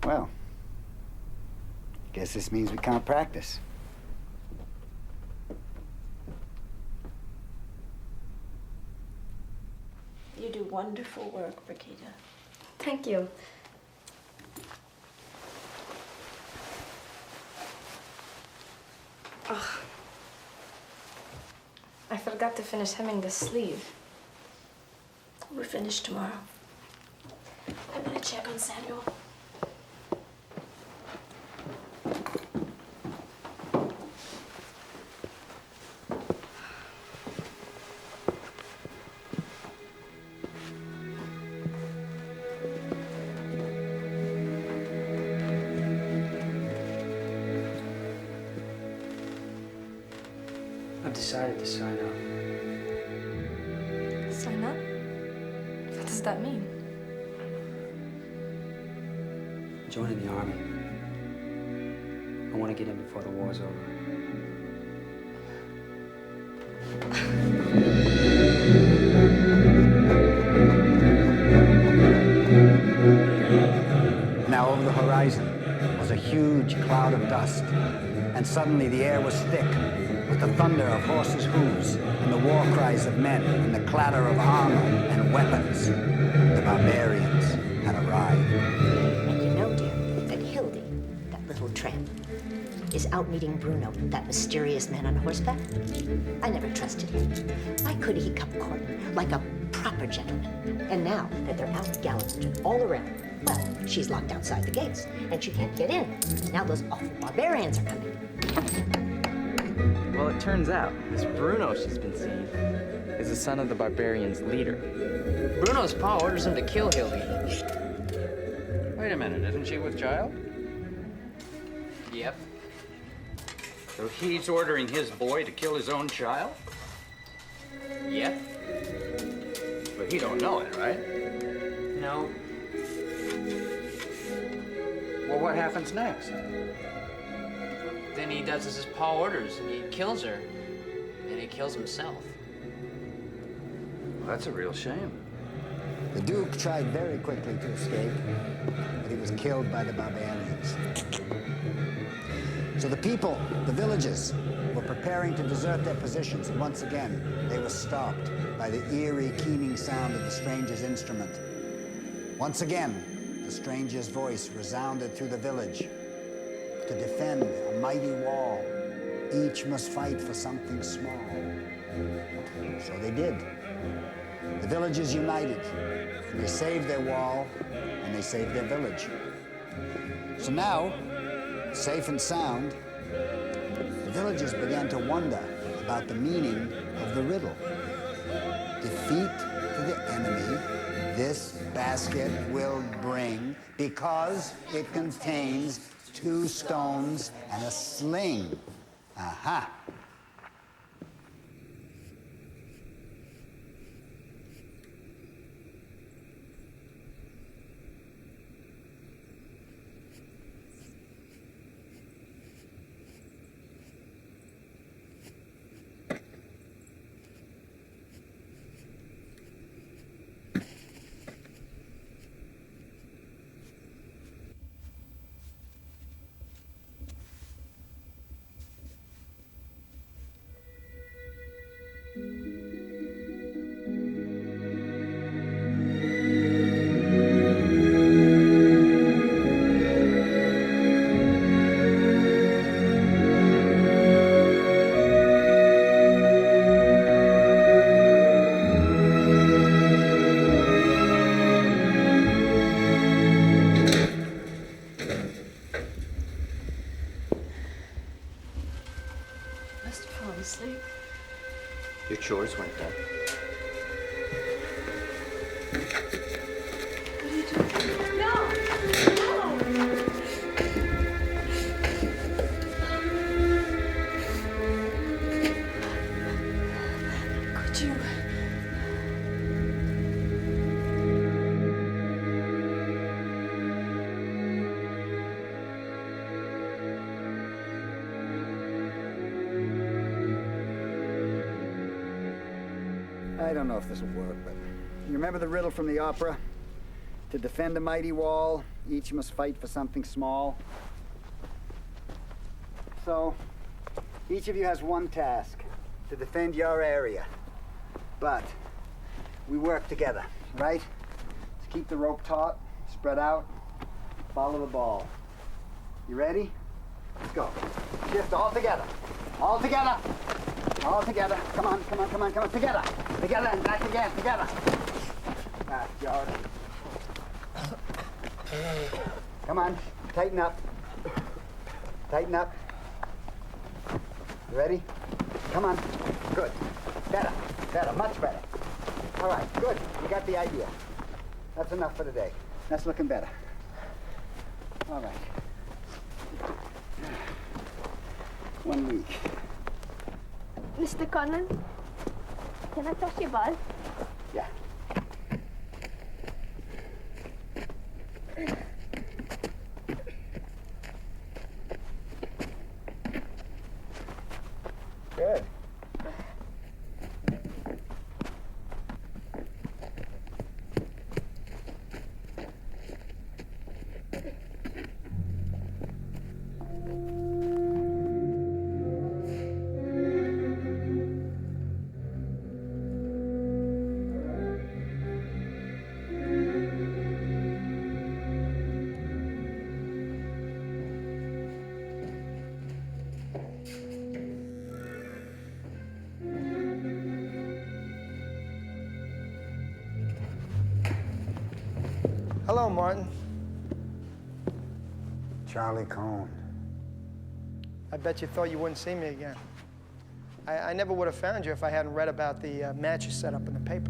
Well, guess this means we can't practice. wonderful work, Brigitte. Thank you. Oh. I forgot to finish hemming the sleeve. We're finished tomorrow. I'm gonna check on Samuel. I've decided to sign up. Sign up? What does that mean? Joining the army. I want to get in before the war's over. Now over the horizon was a huge cloud of dust, and suddenly the air was thick with the thunder of horses' hooves and the war cries of men and the clatter of armor and weapons. The barbarians had arrived. And you know, dear, that Hildy, that little tramp, is out meeting Bruno, that mysterious man on horseback. I never trusted him. Why could he come courting like a proper gentleman? And now that they're out gallivanting all around, well, she's locked outside the gates, and she can't get in. Now those awful barbarians are coming. Well, it turns out this Bruno she's been seeing is the son of the barbarians' leader. Bruno's pa orders him to kill Hildy. Wait a minute, isn't she with child? Yep. So he's ordering his boy to kill his own child? Yep. But he don't know it, right? No. Well, what happens next? Then he does as his pa orders, and he kills her. And he kills himself. Well, that's a real shame. The Duke tried very quickly to escape, but he was killed by the barbarians. So the people, the villagers, were preparing to desert their positions, and once again, they were stopped by the eerie, keening sound of the stranger's instrument. Once again, the stranger's voice resounded through the village. To defend a mighty wall, each must fight for something small. So they did. The villagers united. They saved their wall, and they saved their village. So now, safe and sound, the villagers began to wonder about the meaning of the riddle. Defeat to the enemy this basket will bring, because it contains 2 stones and a sling. Aha! Must have fallen asleep. Your chores weren't done. What are you doing? No! No! Could you... I don't know if this will work, but you remember the riddle from the opera? To defend a mighty wall, each must fight for something small. So, each of you has one task, to defend your area. But we work together. right? Let's keep the rope taut, spread out, follow the ball. You ready? Let's go. Shift all together. All together. All together. Come on, come on, come on, come on. Together. Together and back again. Together. Ah, George. Come on. Tighten up. Tighten up. You ready? Come on. Good. Better. Better. Much better. All right. Good. You got the idea. That's enough for today. That's looking better. All right. 1 week. Mr. Conlon, can I touch your ball? Yeah. Good. Hello, Martin. Charlie Cohn. I bet you thought you wouldn't see me again. I never would have found you if I hadn't read about the match you set up in the paper.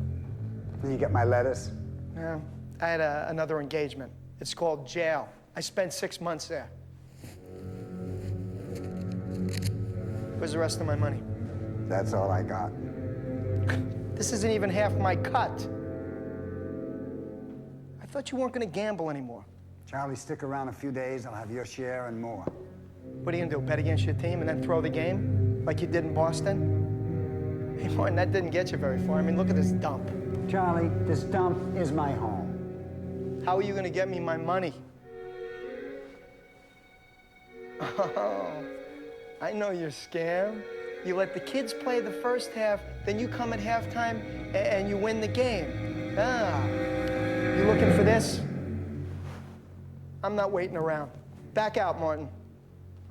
You get my letters? Yeah, I had another engagement. It's called jail. I spent 6 months there. Where's the rest of my money? That's all I got. This isn't even half my cut. I thought you weren't going to gamble anymore. Charlie, stick around a few days. I'll have your share and more. What are you going to do, bet against your team and then throw the game like you did in Boston? Hey, Martin, that didn't get you very far. I mean, look at this dump. Charlie, this dump is my home. How are you going to get me my money? Oh, I know your scam. You let the kids play the first half, then you come at halftime and you win the game. Ah, you looking for this? I'm not waiting around. Back out, Martin.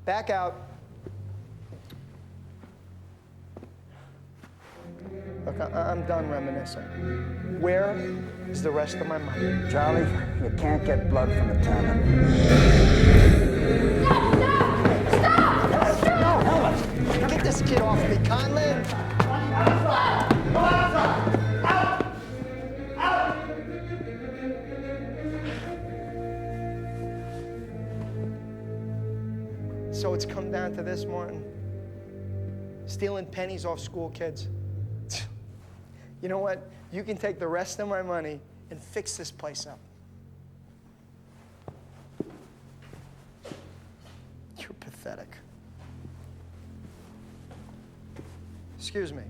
Back out. Look, I'm done reminiscing. Where is the rest of my money? Charlie, you can't get blood from a turnip. No, get this kid off me, Conlon. So it's come down to this, Martin. Stealing pennies off school kids. You know what? You can take the rest of my money and fix this place up. You're pathetic. Excuse me.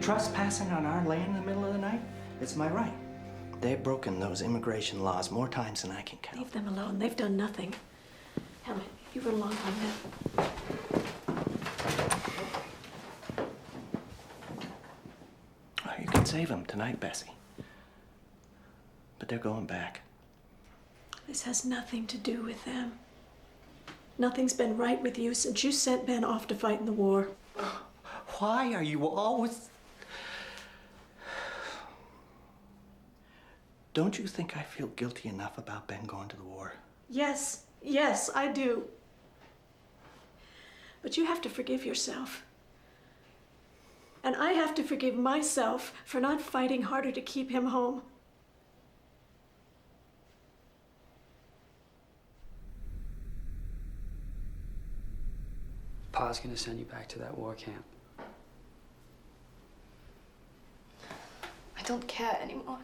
Trespassing on our land in the middle of the night? It's my right. They've broken those immigration laws more times than I can count. Leave them alone. They've done nothing. Helen, you run along on them. Oh, you can save them tonight, Bessie. But they're going back. This has nothing to do with them. Nothing's been right with you since you sent Ben off to fight in the war. Why are you always... Don't you think I feel guilty enough about Ben going to the war? Yes, I do. But you have to forgive yourself. And I have to forgive myself for not fighting harder to keep him home. Pa's gonna send you back to that war camp. I don't care anymore.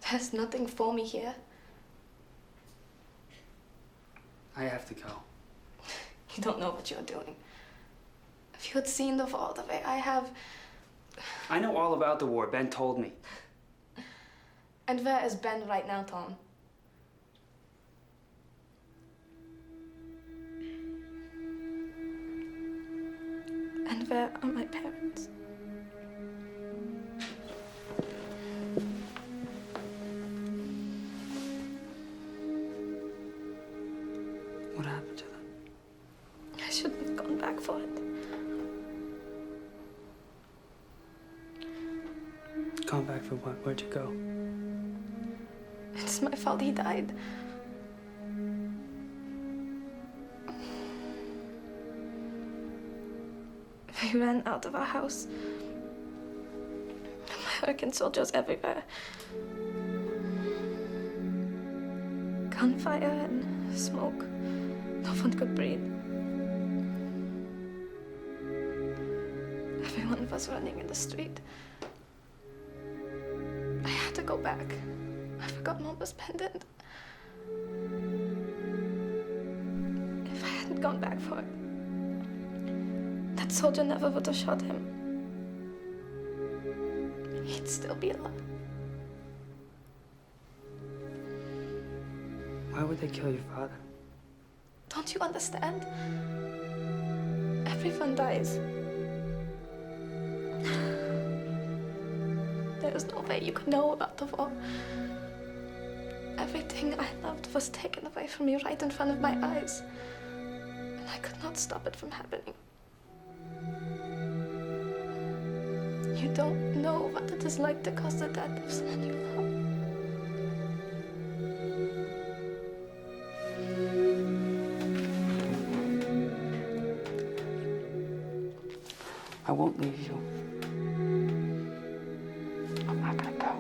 There's nothing for me here. I have to go. You don't know what you're doing. If you had seen the war the way I have... I know all about the war. Ben told me. And where is Ben right now, Tom? And where are my parents? What happened to them? I shouldn't have gone back for it. Gone back for what? Where'd you go? It's my fault he died. We ran out of our house. American soldiers everywhere. Gunfire and smoke. No one could breathe. Everyone was running in the street. I had to go back. I forgot Mom was pendant. If I hadn't gone back for it, that soldier never would have shot him. He'd still be alive. Why would they kill your father? Don't you understand? Everyone dies. There is no way you could know about the war. Everything I loved was taken away from me right in front of my eyes. And I could not stop it from happening. You don't know what it is like to cause the death of someone you love. I won't leave you. I'm not gonna go.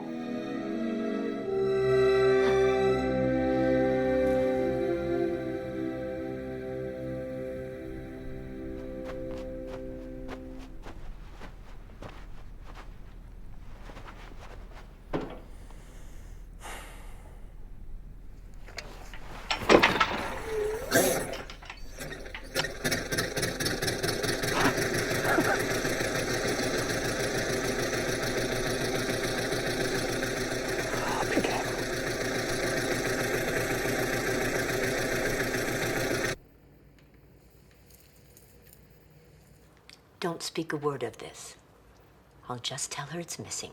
Don't speak a word of this. I'll just tell her it's missing.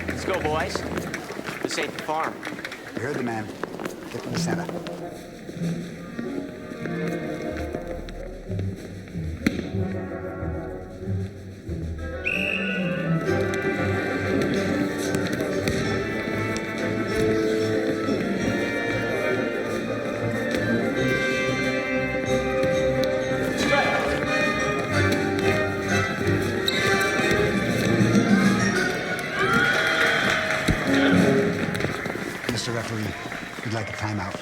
Let's go, boys. This ain't the farm. You heard the man. Get to the center. Mr. Referee, we'd like a timeout.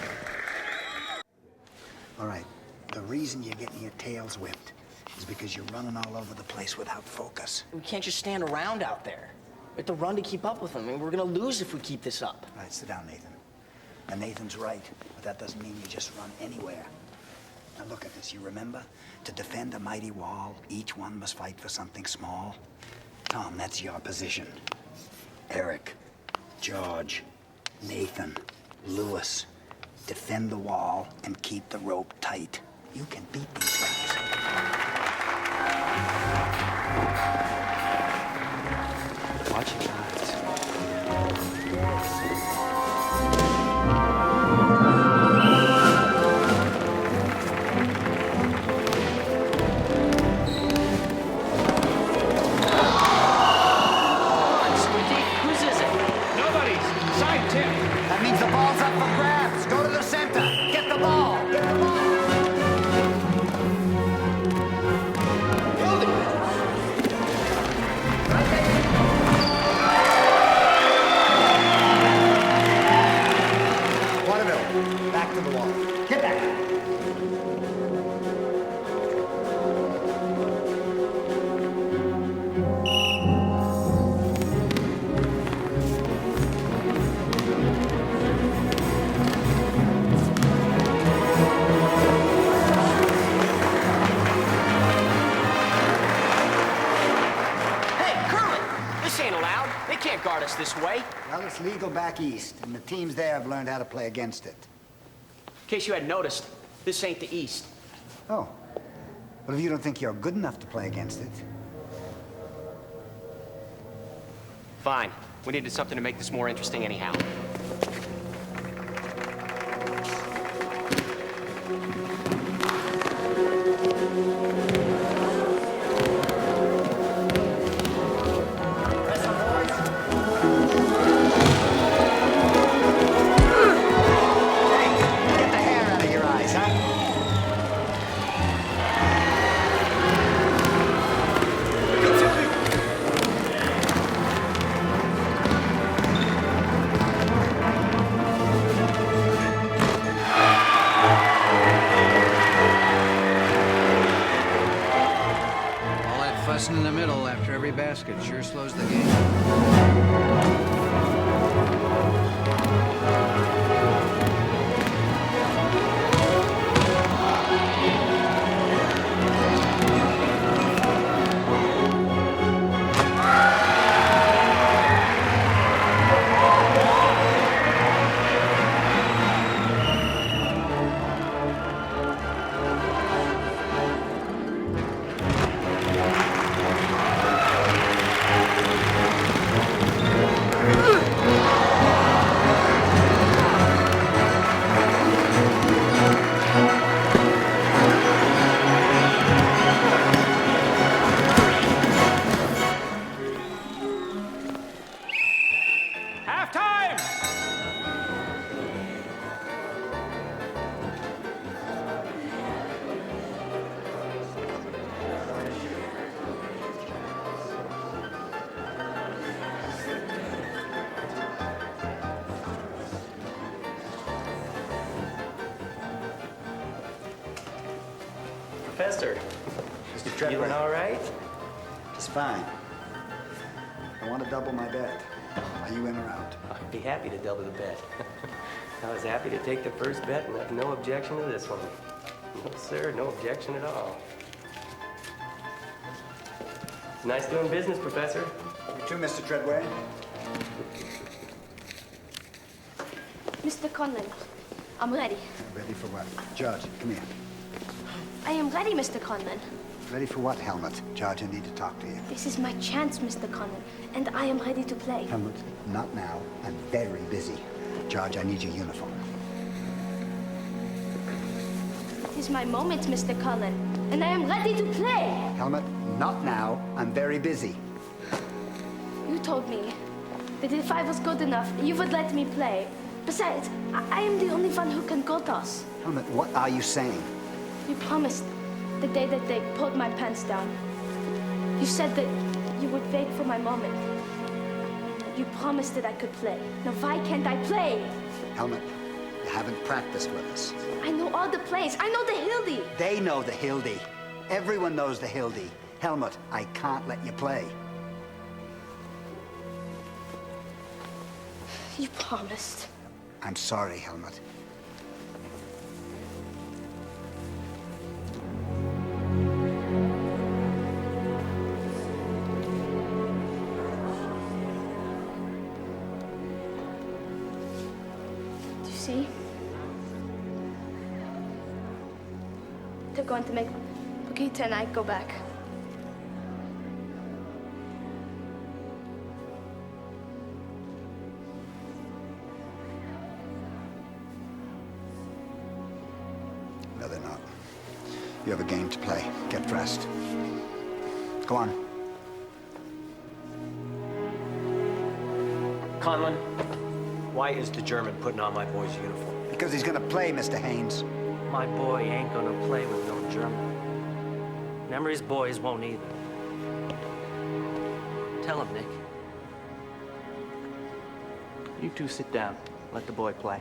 All right. The reason you're getting your tails whipped is because you're running all over the place without focus. We can't just stand around out there. We have to run to keep up with them, and we're gonna lose if we keep this up. All right, sit down, Nathan. And Nathan's right, but that doesn't mean you just run anywhere. Now look at this. You remember? To defend a mighty wall, each one must fight for something small. Tom, that's your position. Eric, George, Nathan, Lewis. defend the wall, and keep the rope tight. You can beat these guys. Watch your eyes. That means the ball's up for grabs. Go to the center. Get the ball. Get the ball. Waterville, back to the wall. Get back. They can't guard us this way. Well, it's legal back east, and the teams there have learned how to play against it. In case you hadn't noticed, this ain't the East. Oh. Well, if you don't think you're good enough to play against it. Fine. We needed something to make this more interesting anyhow. In the middle after every basket sure slows the game. Professor, Mr. you Treadway. feeling all right? It's fine. I want to double my bet. Are you in or out? I'd be happy to double the bet. I was happy to take the first bet and have no objection to this one. No, sir, no objection at all. It's nice doing business, Professor. You too, Mr. Treadway. Mr. Conlon, I'm ready. Ready for what? Judge, come here. I am ready, Mr. Conlon. Ready for what, Helmut? Judge, I need to talk to you. This is my chance, Mr. Conlon, and I am ready to play. Helmut, not now. I'm very busy. Judge, I need your uniform. It is my moment, Mr. Conlon, and I am ready to play. Helmut, not now. I'm very busy. You told me that if I was good enough, you would let me play. Besides, I am the only one who can go toss. Helmut, what are you saying? You promised the day that they pulled my pants down. You said that you would wait for my moment. You promised that I could play. Now why can't I play? Helmut, you haven't practiced with us. I know all the plays. I know the Hildy. They know the Hildy. Everyone knows the Hildy. Helmut, I can't let you play. You promised. I'm sorry, Helmut. Do you see? They're going to make Paquita and I go back. No, they're not. You have a game to play. Get dressed. Go on. Conlon, why is the German putting on my boy's uniform? Because he's gonna play, Mr. Haynes. My boy ain't gonna play with no German. Memory's boys won't either. Tell him, Nick. You two sit down. Let the boy play.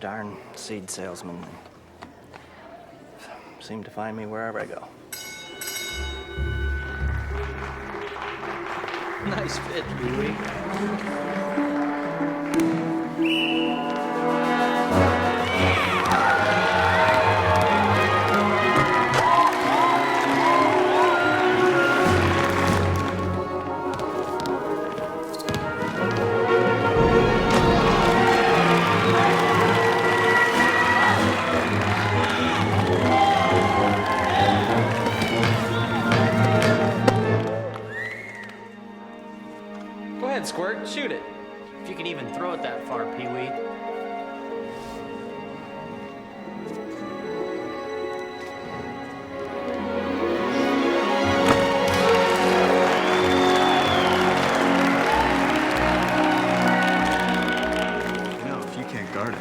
Darn seed salesman. Seem to find me wherever I go. Nice fit, Pee-wee. Go ahead, Squirt. Shoot it. If you can even throw it that far, Pee-wee. You know, if you can't guard it.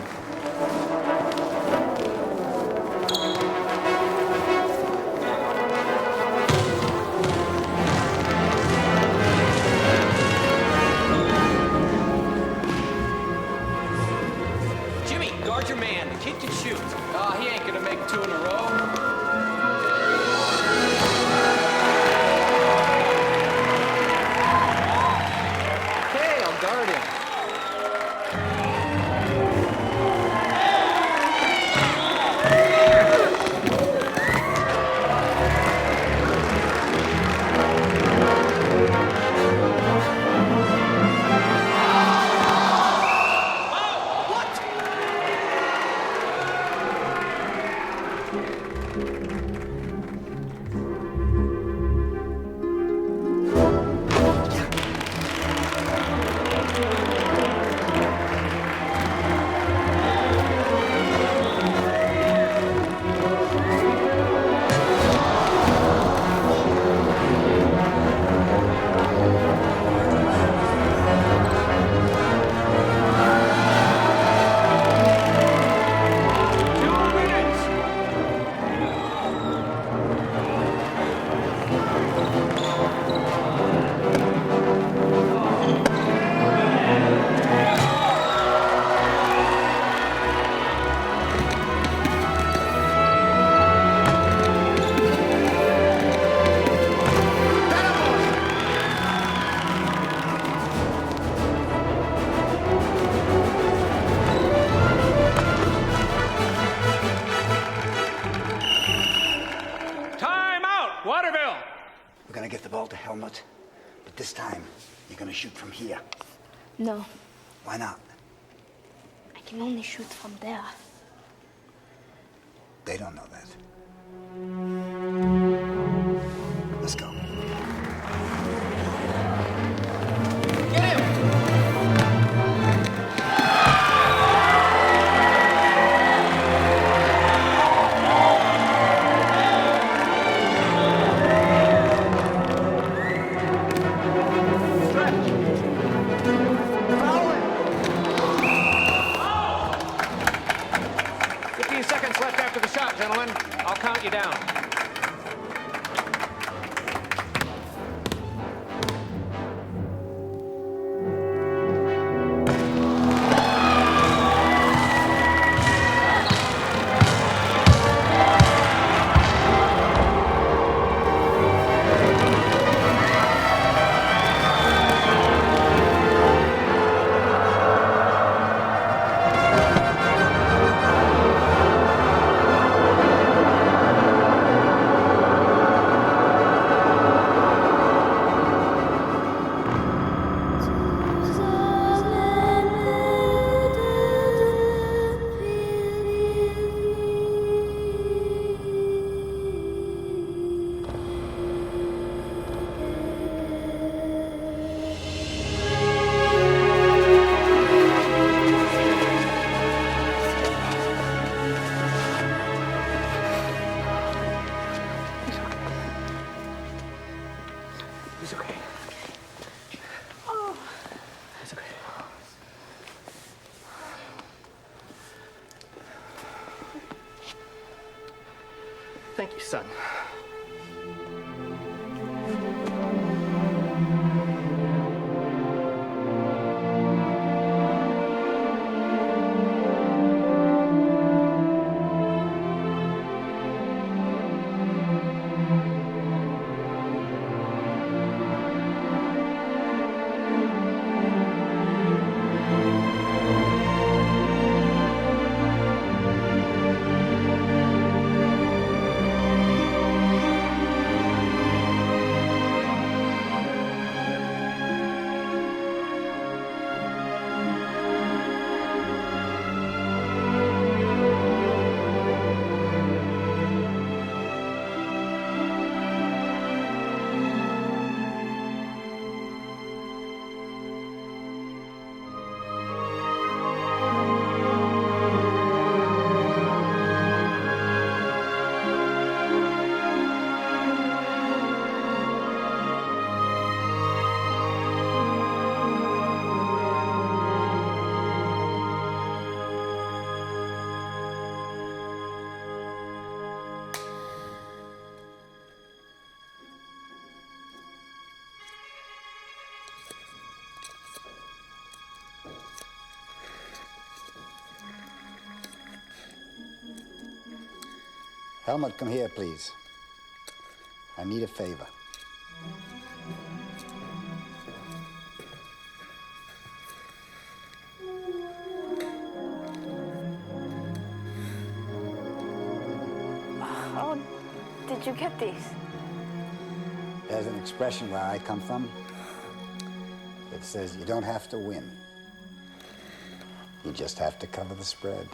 Jimmy, guard your man. The kid can shoot. Oh, he ain't gonna make two in a row. Okay, I'll guard him. Time out, Waterville! We're gonna get the ball to Helmut, but this time you're gonna shoot from here. No, Why not? I can only shoot from there. They don't know that. Let's go. Seconds left after the shot, gentlemen. I'll count you down. Thank you, son. Helmut, come here, please. I need a favor. How did you get these? There's an expression where I come from. It says you don't have to win. You just have to cover the spread.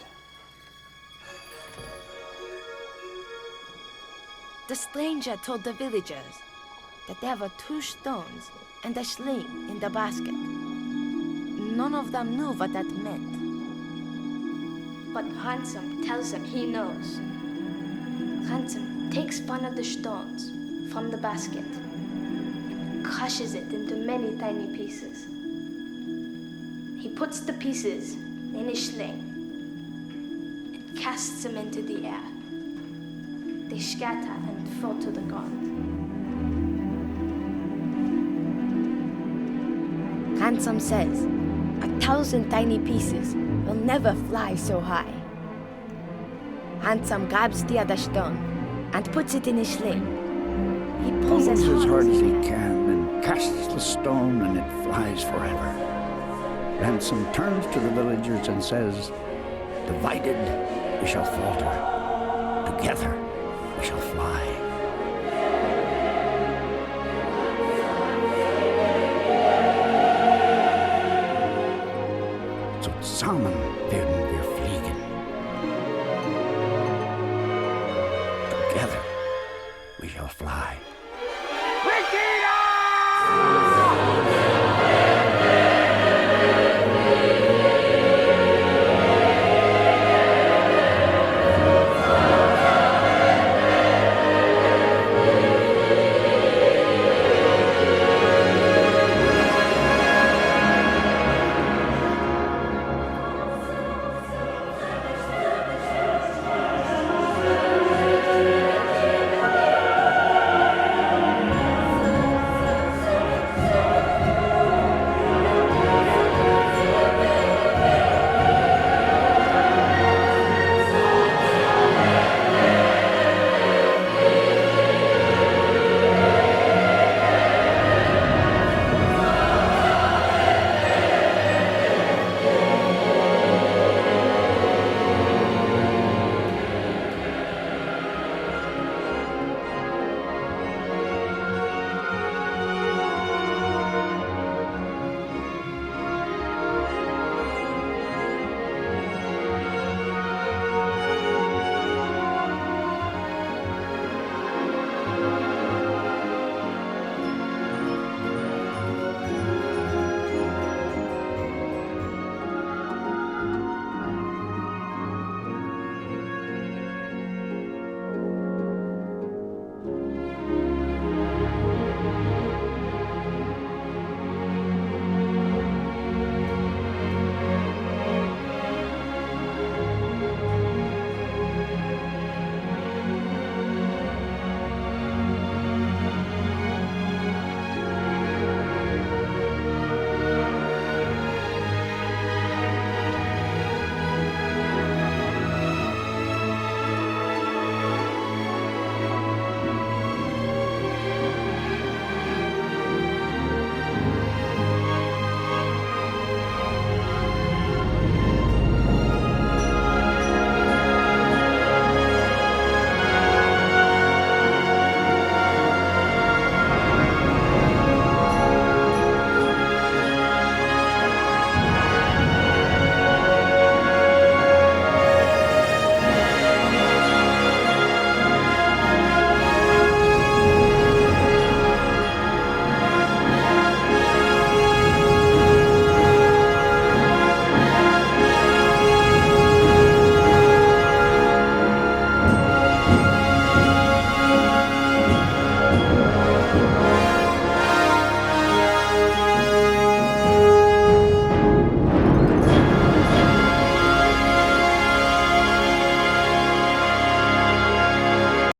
The stranger told the villagers that there were 2 stones and a sling in the basket. None of them knew what that meant. But Ransom tells them he knows. Ransom takes one of the stones from the basket and crushes it into many tiny pieces. He puts the pieces in his sling and casts them into the air. They scatter and fall to the ground. Ransom says 1,000 tiny pieces will never fly so high. Ransom grabs the other stone and puts it in his sling. He pulls as hard as he can and casts the stone, and it flies forever. Ransom turns to the villagers and says, "Divided, we shall falter. Together, we shall fly." Zusammen werden wir fliegen. Together, we shall fly.